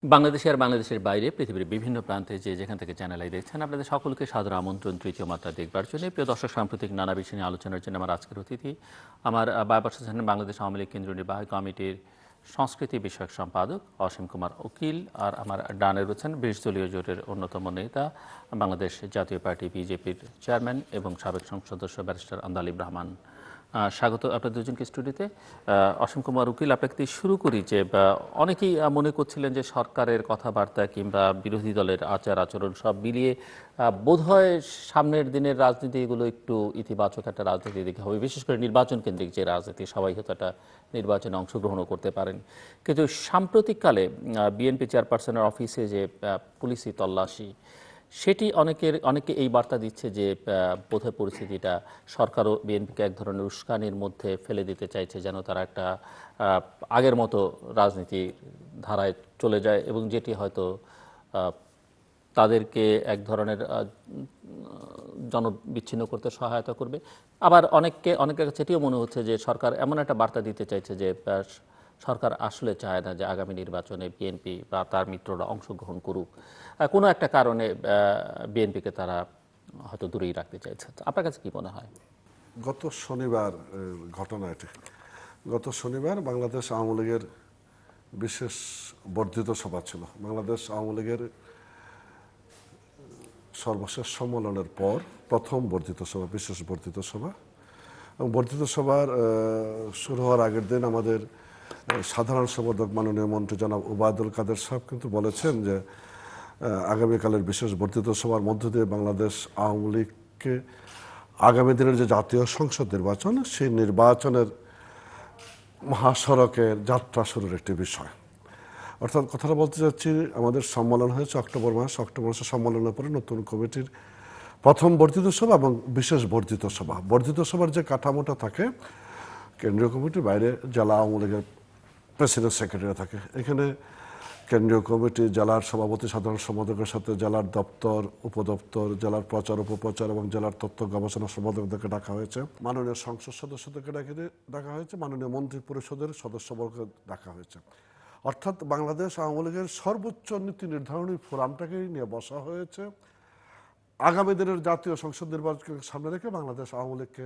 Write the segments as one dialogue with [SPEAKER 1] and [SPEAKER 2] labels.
[SPEAKER 1] বাংলাদেশে আর বাংলাদেশের বাইরে পৃথিবীর বিভিন্ন প্রান্তে যে যেখান থেকে চ্যানেল আই দেখছেন আপনাদের সকলকে সাদর আমন্ত্রণ তৃতীয় মাত্রা দেখবার জন্য। প্রিয় দর্শক, সাম্প্রতিক নানা বিষয় নিয়ে আলোচনার জন্য আমার আজকের অতিথি আমার বায়ুপাশে ছিলেন বাংলাদেশ আওয়ামী লীগ কেন্দ্রীয় নির্বাহী কমিটির সংস্কৃতি বিষয়ক সম্পাদক অসীম কুমার উকিল, আর আমার ডানে রয়েছেন ২০ দলীয় জোটের অন্যতম নেতা বাংলাদেশ জাতীয় পার্টি বিজেপির চেয়ারম্যান এবং সাবেক সংসদ সদস্য ব্যারিস্টার আন্দাল ইব্রাহমান। স্বাগত আপনাদের দুজনকে স্টুডিওতে। অসীম কুমার উকিল, আপনাকে দিয়ে শুরু করি যে অনেকেই মনে করছিলেন যে সরকারের কথাবার্তা কিংবা বিরোধী দলের আচার আচরণ সব মিলিয়ে বোধহয় সামনের দিনের রাজনীতি এগুলো একটু ইতিবাচক একটা রাজনীতির দিকে হবে, বিশেষ করে নির্বাচন কেন্দ্রিক যে রাজনীতি, সবাই হয়তো একটা নির্বাচনে অংশগ্রহণও করতে পারেন। কিন্তু সাম্প্রতিককালে বিএনপি চেয়ারপারসনের অফিসে যে পুলিশি তল্লাশি, সেটি অনেকে এই বার্তা দিচ্ছে যে বোধহয় পরিস্থিতিটা সরকারও বিএনপিকে এক ধরনের উস্কানির মধ্যে ফেলে দিতে চাইছে, যেন তারা একটা আগের মতো রাজনীতির ধারায় চলে যায়, এবং যেটি হয়তো তাদেরকে এক ধরনের জনবিচ্ছিন্ন করতে সহায়তা করবে। আবার অনেকের কাছে এটিও মনে হচ্ছে যে সরকার এমন একটা বার্তা দিতে চাইছে যে সরকার আসলে চায় না যে আগামী নির্বাচনে বিএনপি বা তার মিত্ররা অংশগ্রহণ করুক, কোনো একটা কারণে বিএনপিকে তারা হয়তো দূরেই রাখতে চাইছে। তো আপনার কাছে কি মনে হয়?
[SPEAKER 2] গত শনিবার ঘটনা এটি। গত শনিবার বাংলাদেশ আওয়ামী লীগের বিশেষ বর্ধিত সভা ছিল। বাংলাদেশ আওয়ামী লীগের সর্বশেষ সম্মেলনের পর প্রথম বর্ধিত সভা, বিশেষ বর্ধিত সভা। এবং বর্ধিত সভার শুরু হওয়ার আগের দিন আমাদের সাধারণ সম্পাদক মাননীয় মন্ত্রী জনাব ওবায়দুল কাদের সাহেব কিন্তু বলেছেন যে আগামীকালের বিশেষ বর্ধিত সভার মধ্য দিয়ে বাংলাদেশ আওয়ামী লীগকে আগামী দিনের যে জাতীয় সংসদ নির্বাচন, সেই নির্বাচনের মহাসড়কের যাত্রা শুরুর একটি বিষয়। অর্থাৎ কথাটা বলতে চাচ্ছি, আমাদের সম্মেলন হয়েছে অক্টোবর মাসে সম্মেলনের পরে নতুন কমিটির প্রথম বর্ধিত সভা এবং বিশেষ বর্ধিত সভা। বর্ধিত সভার যে কাঠামোটা থাকে, কেন্দ্রীয় কমিটির বাইরে জেলা আওয়ামী লীগের প্রেসিডেন্ট সেক্রেটারি থাকে। এখানে কেন্দ্রীয় কমিটি, জেলার সভাপতি, সাধারণ সম্পাদকের সাথে জেলার দপ্তর, উপদপ্তর, জেলার প্রচার উপপ্রচার এবং জেলার তথ্য গবেষণা সম্পাদকদেরকে ডাকা হয়েছে, মাননীয় সংসদ সদস্যদেরকে ডাকা হয়েছে, মাননীয় মন্ত্রী পরিষদের সদস্যবর্গকে ডাকা হয়েছে। অর্থাৎ বাংলাদেশ আওয়ামী লীগের সর্বোচ্চ নীতি নির্ধারণী ফোরামটাকে নিয়ে বসা হয়েছে আগামী দিনের জাতীয় সংসদ নির্বাচনকে সামনে রেখে বাংলাদেশ আওয়ামী লীগকে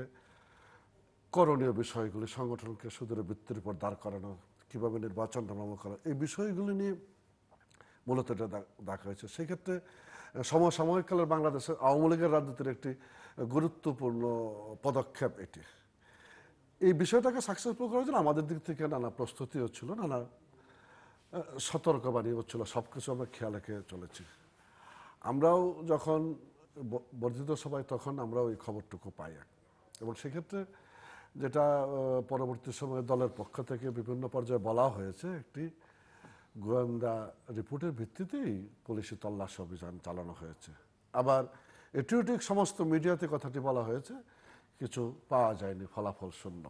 [SPEAKER 2] করণীয় বিষয়গুলি, সংগঠনকে সুদূরের ভিত্তির উপর দাঁড় করানো, কীভাবে নির্বাচন নামানো করা, এই বিষয়গুলি নিয়ে মূলত এটা দেখা হয়েছে। সেক্ষেত্রে সমসাময়িককালের বাংলাদেশের আওয়ামী লীগের রাজনীতির একটি গুরুত্বপূর্ণ পদক্ষেপ এটি। এই বিষয়টাকে সাকসেসফুল করার জন্য আমাদের দিক থেকে নানা প্রস্তুতি হচ্ছিল, নানা সতর্কবাণী হচ্ছিল, সব কিছু আমরা খেয়াল রেখে চলেছি। আমরাও যখন বর্ধিত সভায়, তখন আমরা ওই খবরটুকু পাই। এবং সেক্ষেত্রে যেটা পরবর্তী সময়ে দলের পক্ষ থেকে বিভিন্ন পর্যায়ে বলা হয়েছে, একটি গোয়েন্দা রিপোর্টের ভিত্তিতেই পুলিশি তল্লাশি অভিযান চালানো হয়েছে। আবার এটিও ঠিক সমস্ত মিডিয়াতে কথাটি বলা হয়েছে, কিছু পাওয়া যায়নি, ফলাফল শূন্য।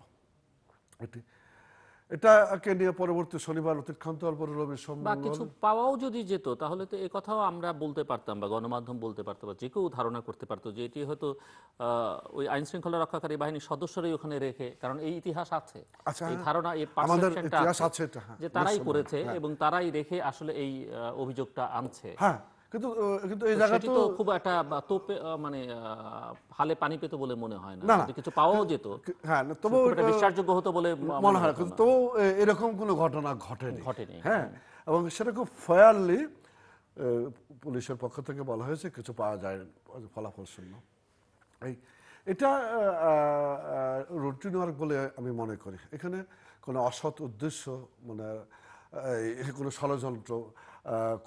[SPEAKER 2] এটাকে নিয়ে পরবর্তী শনিবার অতিক্রান্ত রবি
[SPEAKER 1] বা
[SPEAKER 2] সোমবার
[SPEAKER 1] কিছু পাওয়াও যদি যেত, তাহলে তো এ কথাও আমরা বলতে পারতাম বা গণমাধ্যম বলতে পারতো বা যে কেউ ধারণা করতে পারতো যে এটি হয়তো ওই আইন শৃঙ্খলা রক্ষাকারী বাহিনীর সদস্যরাই ওখানে রেখে, কারণ এই ইতিহাস আছে,
[SPEAKER 2] আচ্ছা,
[SPEAKER 1] এই ধারণা, এই
[SPEAKER 2] আমাদের
[SPEAKER 1] পারসেপশনটা
[SPEAKER 2] ইতিহাস
[SPEAKER 1] আছে
[SPEAKER 2] আছে এটা, হ্যাঁ,
[SPEAKER 1] যে তারাই
[SPEAKER 2] নিশ্চয়ই,
[SPEAKER 1] করেছে
[SPEAKER 2] হ্যাঁ,
[SPEAKER 1] এবং তারাই রেখে আসলে এই অভিযোগটা আনছে।
[SPEAKER 2] হ্যাঁ। কিন্তু কিন্তু এই
[SPEAKER 1] তো
[SPEAKER 2] জায়গা
[SPEAKER 1] সেটি
[SPEAKER 2] তো
[SPEAKER 1] তো খুব একটা তোপে মানে হালে পানি পেত বলে মনে হয় না,
[SPEAKER 2] না, না,
[SPEAKER 1] যদি কিছু পাওয়াও যেত
[SPEAKER 2] হ্যাঁ, তবু
[SPEAKER 1] খুব একটা বিশ্বাসযোগ্য হতো বলে
[SPEAKER 2] মনে
[SPEAKER 1] মনে
[SPEAKER 2] হয়,
[SPEAKER 1] হতো
[SPEAKER 2] কিন্তু
[SPEAKER 1] না।
[SPEAKER 2] তবু এরকম কোনো ঘটনা ঘটেনি।
[SPEAKER 1] ঘটেনি।
[SPEAKER 2] হ্যাঁ, এবং সেটা খুব ফেয়ারলি পুলিশের পক্ষ থেকে বলা হয়েছে, কিছু পাওয়া যায়, ফলাফল শূন্য। এই এটা রুটিন ওয়ার্ক বলে আমি মনে করি। এখানে কোনো অসৎ উদ্দেশ্য, মানে কোনো ষড়যন্ত্র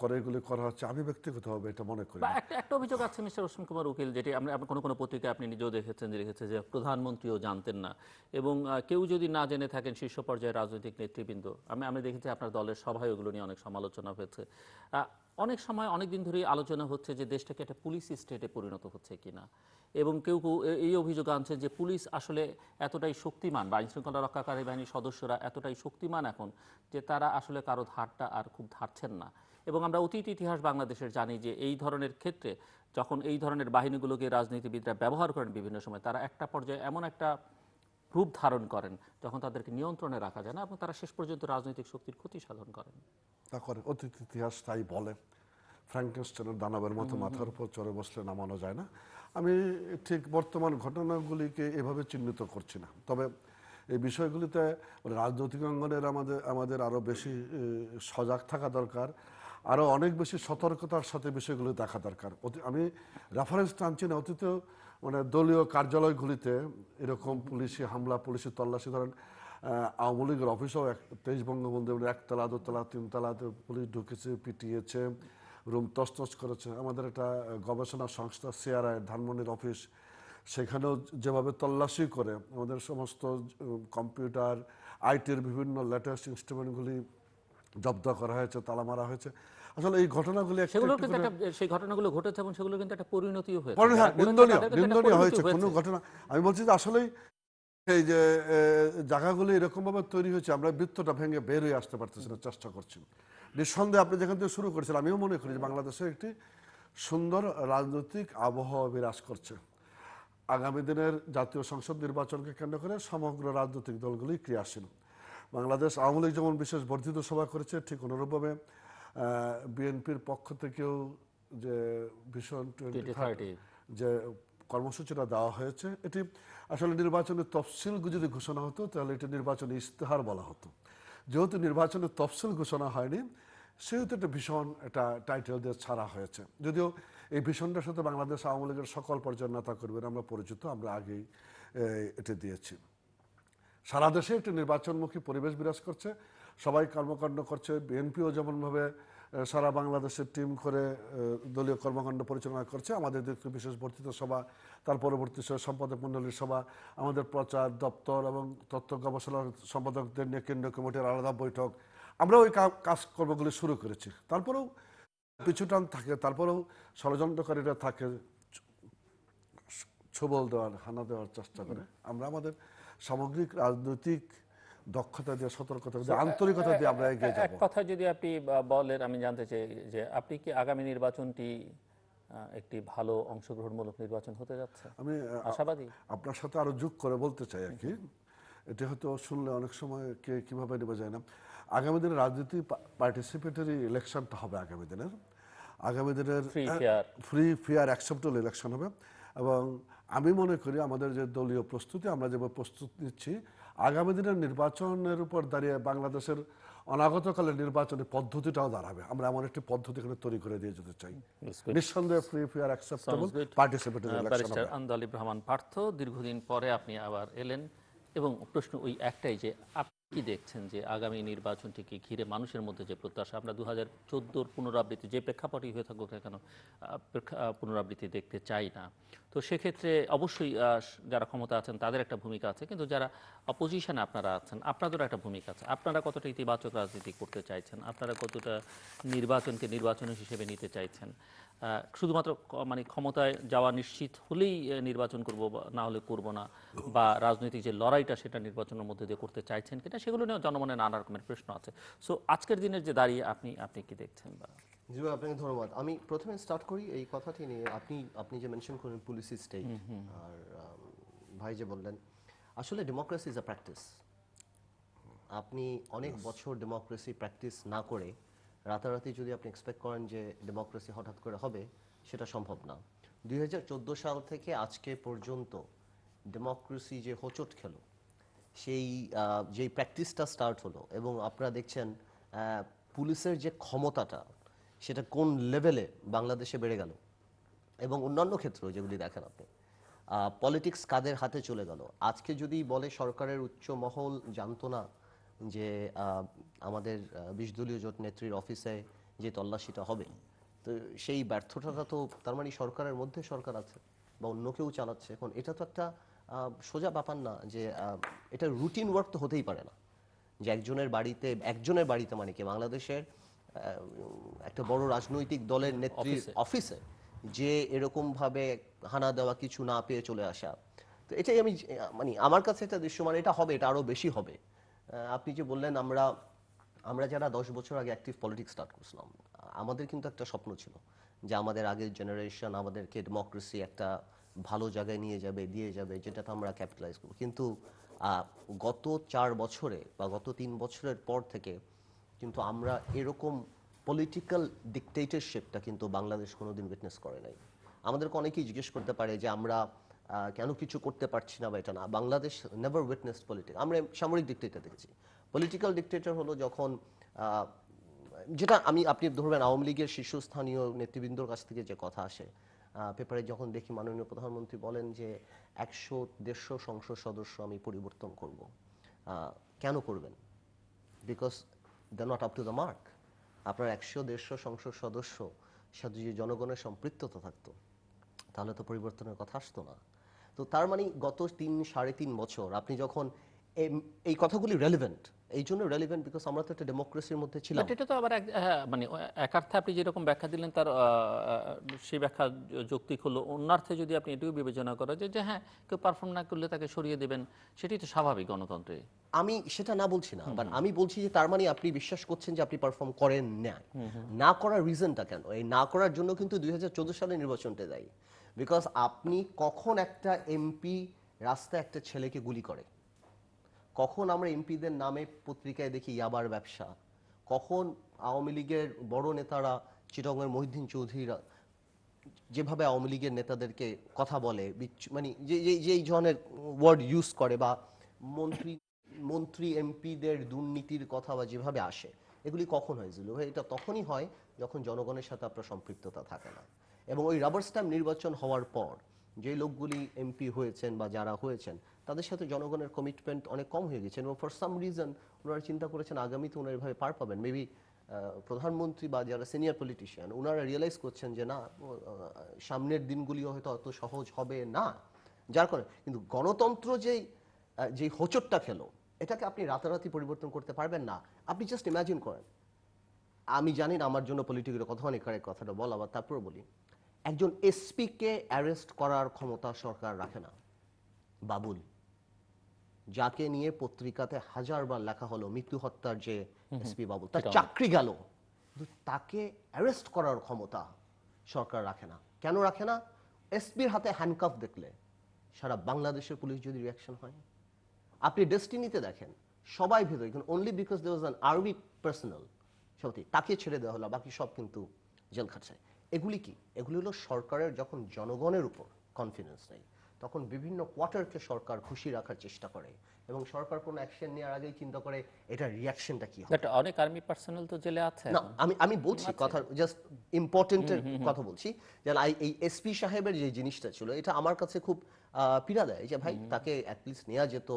[SPEAKER 2] করে এগুলি করা হচ্ছে, আমি ব্যক্তিগতভাবে এটা মনে করি
[SPEAKER 1] বা
[SPEAKER 2] না।
[SPEAKER 1] একটা অভিযোগ আছে মিস্টার অসীম কুমার উকিল, যেটি আমরা কোনো কোনো পত্রিকায় আপনি নিজেও দেখেছেন, যে লিখেছে যে প্রধানমন্ত্রীও জানতেন না, এবং কেউ যদি না জেনে থাকেন শীর্ষ পর্যায়ের রাজনৈতিক নেতৃবৃন্দ। আমি দেখেছি আপনার দলের সভায় ওগুলো নিয়ে অনেক সমালোচনা হয়েছে। অনেক সময় অনেক দিন ধরেই আলোচনা হচ্ছে যে দেশটাকে একটা পুলিশ স্টেটে পরিণত হচ্ছে কিনা, এবং কেউ কেউ এই অভিযোগ আনছে যে পুলিশ আসলে এতটাই শক্তিমান বা আইনশৃঙ্খলা রক্ষাকারী বাহিনীর সদস্যরা এতটাই শক্তিমান এখন যে তারা আসলে কারো ধারটা আর খুব ধারছেন না। এবং আমরা অতীত ইতিহাস বাংলাদেশের জানি যে এই ধরনের ক্ষেত্রে যখন এই ধরনের বাহিনীগুলোকে রাজনীতিবিদরা ব্যবহার করেন বিভিন্ন সময়, তারা একটা পর্যায়ে এমন একটা রূপ ধারণ করেন যখন তাদেরকে নিয়ন্ত্রণে রাখা যায় না এবং তারা শেষ পর্যন্ত রাজনৈতিক শক্তির ক্ষতি সাধন করেন।
[SPEAKER 2] তা করে, অতীত ইতিহাস তাই বলে। ফ্র্যাঙ্কেনস্টাইনের দানবের মতো মাথার উপর চড়ে বসলে নামানো যায় না। আমি ঠিক বর্তমান ঘটনাগুলিকে এভাবে চিহ্নিত করছি না, তবে এই বিষয়গুলিতে রাজনৈতিক অঙ্গনের আমাদের আরও বেশি সজাগ থাকা দরকার, আরও অনেক বেশি সতর্কতার সাথে বিষয়গুলো দেখা দরকার। আমি রেফারেন্স টানছি না, অতীতেও দলীয় কার্যালয়গুলিতে এরকম পুলিশি হামলা, পুলিশি তল্লাশি, ধরেন আওয়ামী লীগের অফিসেও 23 বঙ্গবন্ধু একতলা, দোতলা, তিনতলাতে পুলিশ ঢুকেছে, পিটিয়েছে, রুম তছনছ করেছে। আমাদের একটা গবেষণা সংস্থা সিআরআই ধানমন্ডির অফিস, সেখানেও যেভাবে তল্লাশি করে আমাদের সমস্ত কম্পিউটার, আইটির বিভিন্ন লেটেস্ট ইনস্ট্রুমেন্টগুলি জব্দ করা হয়েছে, তালা মারা হয়েছে। আসলে এই ঘটনাগুলি
[SPEAKER 1] সেগুলোর কিন্তু একটা, সেই ঘটনাগুলো ঘটেছে এবং সেগুলো কিন্তু একটা পরিণতিও হয়েছে,
[SPEAKER 2] নিন্দনীয় হয়েছে কোনো ঘটনা। আমি বলছি যে আসলেই এই যে জায়গাগুলি এরকমভাবে তৈরি হয়েছে, আমরা বৃত্তটা ভেঙে বের হয়ে আসতে পারতেছি না, চেষ্টা করছি। নিঃসন্দেহে আপনি যেখান থেকে শুরু করেছিলেন, আমিও মনে করি যে বাংলাদেশে একটি সুন্দর রাজনৈতিক আবহাওয়া বিরাজ করছে। আগামী দিনের জাতীয় সংসদ নির্বাচনকে কেন্দ্র করে সমগ্র রাজনৈতিক দলগুলি ক্রিয়াশীল। বাংলাদেশ আওয়ামী লীগ যেমন বিশেষ বর্ধিত সভা করেছে, ঠিক অনুরূপভাবে বিএনপির পক্ষ থেকেও যে ভীষণ 2030 যে কর্মসূচিটা দেওয়া হয়েছে, এটি আসলে নির্বাচনের তফসিল যদি ঘোষণা হতো তাহলে এটি নির্বাচনী ইশতেহার বলা হতো। যেহেতু নির্বাচনের তফসিল ঘোষণা হয়নি, সেহেতু একটা ভীষণ একটা টাইটেল দিয়ে ছাড়া হয়েছে। যদিও এই ভীষণটার সাথে বাংলাদেশ আওয়ামী লীগের সকল পর্যায়ের নেতা কর্মীরা আমরা পরিচিত, আমরা আগেই এটি দিয়েছি। সারা দেশে একটি নির্বাচনমুখী পরিবেশ বিরাজ করছে, সবাই কর্মকাণ্ড করছে। বিএনপিও যেমনভাবে সারা বাংলাদেশের টিম করে দলীয় কর্মকাণ্ড পরিচালনা করছে, আমাদের দেখতে বিশেষ বর্ধিত সভা, তার পরবর্তী সম্পাদক মণ্ডলীর সভা, আমাদের প্রচার দপ্তর এবং তথ্য গবেষণা সম্পাদকদের নিয়ে কেন্দ্রীয় কমিটির আলাদা বৈঠক, আমরা ওই কাজকর্মগুলি শুরু করেছি। তারপরেও পিছুটান থাকে, তারপরেও ষড়যন্ত্রকারীরা থাকে, ছবল দেওয়ার, হানা দেওয়ার চেষ্টা করে। আমরা আমাদের সামগ্রিক রাজনৈতিক দক্ষতা দিয়ে, সতর্কতা দিয়ে, আন্তরিকতা দিয়ে আমরা এগিয়ে যাব।
[SPEAKER 1] এক কথা যদি আপনি বলেন, আমি জানতে চাই যে আপনি কি আগামী নির্বাচনটি একটি ভালো অংশগ্রহণমূলক নির্বাচন হতে যাচ্ছে,
[SPEAKER 2] আমি
[SPEAKER 1] আশাবাদী?
[SPEAKER 2] আপনার সাথে আরো যোগ করে বলতে চাই আর কি, এটা হয়তো শুনলে অনেক সময় কে কিভাবে নেবে যায় না। আগামী দিনের রাজনীতি পার্টিসিপেটরি ইলেকশনটা হবে আগামী দিনের ফ্রি ফেয়ার অ্যাকসেপ্টেবল ইলেকশন হবে। এবং আমি মনে করি আমাদের যে দলীয় প্রস্তুতি, আমরা যেভাবে প্রস্তুত নিচ্ছি, আগামী দিনের নির্বাচনের উপর দাঁড়িয়ে বাংলাদেশের অনাগতকালের নির্বাচনের পদ্ধতিটাও দাঁড়াবে। আমরা এমন একটি পদ্ধতি এখানে তৈরি করে দিয়ে যেতে চাই, নিঃসন্দেহে free fair acceptable participatory election হবে।
[SPEAKER 1] আন্দোলিব রহমান পার্থ, দীর্ঘদিন পরে আপনি আবার এলেন এবং প্রশ্ন ওই একটাই যে আপনি কি দেখছেন যে আগামী নির্বাচনটিকে ঘিরে মানুষের মধ্যে যে প্রত্যাশা, আমরা 2014 পুনরাবৃত্তি যে প্রেক্ষাপটই হয়ে থাকুক না কেন পুনরাবৃত্তি দেখতে চাই না। তো সেক্ষেত্রে অবশ্যই যারা ক্ষমতা আছেন তাদের একটা ভূমিকা আছে, কিন্তু যারা অপোজিশনে আপনারা আছেন আপনাদেরও একটা ভূমিকা আছে। আপনারা কতটা ইতিবাচক রাজনীতি করতে চাইছেন, আপনারা কতটা নির্বাচনকে নির্বাচন হিসেবে নিতে চাইছেন? শুধুমাত্র মানে ক্ষমতায় যাওয়া নিশ্চিত হলেই নির্বাচন করব, না হলে করব না, বা রাজনৈতিক যে লড়াইটা সেটা নির্বাচনের মধ্যে দিয়ে করতে চাইছেন কিনা, সেগুলো নিয়ে জনমনে নানা রকমের প্রশ্ন আছে। সো আজকের দিনের যে দাঁড়িয়ে আপনি কি দেখছেন? বা
[SPEAKER 3] জি ভাই, আপনাকে ধন্যবাদ। আমি প্রথমে স্টার্ট করি এই কথাটি নিয়ে। আপনি যে মেনশন করেন পুলিশি স্টেট, আর ভাই যে বললেন, আসলে ডেমোক্রেসি ইজ আ প্র্যাকটিস। আপনি অনেক বছর ডেমোক্রেসি প্র্যাকটিস না করে রাতারাতি যদি আপনি এক্সপেক্ট করেন যে ডেমোক্রেসি হঠাৎ করে হবে, সেটা সম্ভব না। 2014 সাল থেকে আজকে পর্যন্ত ডেমোক্রেসি যে হোঁচট খেলো, সেই যেই প্র্যাকটিসটা স্টার্ট হলো, এবং আপনারা দেখছেন পুলিশের যে ক্ষমতাটা, সেটা কোন লেভেলে বাংলাদেশে বেড়ে গেল, এবং অন্যান্য ক্ষেত্রেও যেগুলি দেখেন আপনি, পলিটিক্স কাদের হাতে চলে গেল। আজকে যদি বলে সরকারের উচ্চ মহল জানতো না যে আমাদের 20 দলীয় জোট নেত্রীর অফিসে যে তল্লাশিটা হবে, তো সেই ব্যর্থতাটা তো তার মানে সরকারের মধ্যে সরকার আছে বা অন্য কেউ চালাচ্ছে। এখন এটা তো একটা সোজা ব্যাপার না যে এটা রুটিন ওয়ার্ক তো হতেই পারে না যে একজনের বাড়িতে মানে কি বাংলাদেশের একটা বড় রাজনৈতিক দলের নেত্রীর অফিসে যে এরকম ভাবে হানা দেওয়া, কিছু না পেয়ে চলে আসা। তো এটাই আমি মানে আমার কাছে একটা দৃশ্যমান, এটা হবে, এটা আরো বেশি হবে। আপনি যে বললেন আমরা যারা 10 বছর আগে অ্যাক্টিভ পলিটিক্স স্টার্ট করছিলাম, আমাদের কিন্তু একটা স্বপ্ন ছিল যে আমাদের আগের জেনারেশন আমাদেরকে ডেমোক্রেসি একটা ভালো জায়গায় দিয়ে যাবে, যেটাতে আমরা ক্যাপিটালাইজ করব। কিন্তু গত 4 বছরে বা গত 3 বছরের পর থেকে কিন্তু আমরা এরকম পলিটিক্যাল ডিকটেটরশিপটা কিন্তু বাংলাদেশ কোনোদিন উইটনেস করে নাই। আমাদেরকে অনেকেই জিজ্ঞেস করতে পারে যে আমরা কেন কিছু করতে পারছি না বা এটা না। Bangladesh never witnessed politics. আমরা সামরিক ডিকটেটর দেখেছি। পলিটিক্যাল ডিকটেটর হলো যখন যেটা আপনি ধরবেন আওয়ামী লীগের শীর্ষস্থানীয় নেতৃবৃন্দর কাছ থেকে যে কথা আসে, পেপারে যখন দেখি মাননীয় প্রধানমন্ত্রী বলেন যে 100-150 সংসদ সদস্য আমি পরিবর্তন করব। কেন করবেন? Because they not up to the mark. আপনার 100-150 সংসদ সদস্য সাথে যদি জনগণের সম্পৃক্ততা থাকতো তাহলে তো পরিবর্তনের কথা আসতো না। তো তার মানে গত 3-3.5 বছর আপনি যখন এই কথাগুলি রেলিভেন্ট, এই জন্য রেলিভেন্ট বিকজ আমরা তো একটা ডেমোক্রেসির মধ্যে ছিলাম।
[SPEAKER 1] বাট এটা তো আবার হ্যাঁ, মানে এক অর্থে আপনি যেরকম ব্যাখ্যা দিলেন তার সেই ব্যাখ্যা যৌক্তিক হলো, অন্যার্থে যদি আপনি এটিও বিবেচনা করেন যে হ্যাঁ কেউ পারফর্ম না করলে তাকে সরিয়ে দেবেন, সেটাই তো স্বাভাবিক গণতন্ত্রে।
[SPEAKER 3] আমি সেটা না বলছি না, বাট আমি বলছি যে তার মানে আপনি বিশ্বাস করছেন যে আপনি পারফর্ম করেন না। না করার রিজনটা কেন? এই না করার জন্য কিন্তু 2014 সালে নির্বাচনটা দায়ী। বিকজ আপনি কখন একটা এমপি রাস্তায় একটা ছেলেকে গুলি করে, কখন আমরা এমপিদের নামে পত্রিকায় দেখি ইয়াবার ব্যবসা, কখন আওয়ামী লীগের বড় নেতারা চিটাগংয়ের মহিউদ্দিন চৌধুরীরা যেভাবে আওয়ামী লীগের নেতাদেরকে কথা বলে, মানে যে এই ধরনের ওয়ার্ড ইউজ করে, বা মন্ত্রী এমপিদের দুর্নীতির কথা বা যেভাবে আসে, এগুলি কখন হয় জিলু ভাই? এটা তখনই হয় যখন জনগণের সাথে আপনার সম্পৃক্ততা থাকে না। এবং ওই রাবার স্ট্যাম্প নির্বাচন হওয়ার পর যে লোকগুলি এমপি হয়েছেন বা যারা হয়েছেন তাদের সাথে জনগণের কমিটমেন্ট অনেক কম হয়ে গেছে, এবং ফর সাম রিজন ওনারা চিন্তা করেছেন আগামীতে ওনারা এভাবে পার পাবেন। মেবি প্রধানমন্ত্রী বা যারা সিনিয়র পলিটিশিয়ান ওনারা রিয়েলাইজ করছেন যে না, সামনের দিনগুলিও হয়তো অত সহজ হবে না। যার কারণে কিন্তু গণতন্ত্র যে হোঁচটটা খেলো, এটাকে আপনি রাতারাতি পরিবর্তন করতে পারবেন না। আপনি জাস্ট ইমাজিন করেন, আমি জানি না আমার জন্য পলিটিক্যাল কথা অনেক কারেক্ট কথাটা বলা, বা তারপরে বলি, একজন এসপিকে অ্যারেস্ট করার ক্ষমতা সরকার রাখে না। বাবুল, যাকে নিয়ে পত্রিকাতে হাজারবার লেখা হলো মৃত্যু হত্যার যে এসপি বাবুল, তার চাকরি গেল, কিন্তু তাকে অ্যারেস্ট করার ক্ষমতা সরকার রাখে না। কেন রাখে না? এসপির হাতে হ্যান্ডকাফ দেখলে সারা বাংলাদেশের পুলিশ যদি রিয়াকশন হয়। আপনি ডেস্টিনিতে দেখেন সবাই ভেতরে, কিন্তু only because there was an army personnel সত্যি তাকে ছেড়ে দেওয়া হলো, বাকি সব কিন্তু জেল খাটছে। এগুলি কি? এগুলি হলো সরকারের যখন জনগণের উপর কনফিডেন্স নেই, তখন বিভিন্ন কোয়ার্টারকে সরকার খুশি রাখার চেষ্টা করে, এবং সরকার কোনো অ্যাকশন নেওয়ার আগেই চিন্তা করে এটা রিয়াকশনটা কি হবে।
[SPEAKER 1] বাট অনেক আর্মি পার্সোনাল তো জেলে আছে
[SPEAKER 3] না,
[SPEAKER 1] এখন।
[SPEAKER 3] আমি বলছি কথা, জাস্ট ইম্পর্টেন্টের কথা বলছি। যেন এই এসপি সাহেবের যে জিনিসটা ছিল, এটা আমার কাছে খুব পীড়া দেয় যে ভাই তাকে অ্যাটলিস্ট নেওয়া যেত,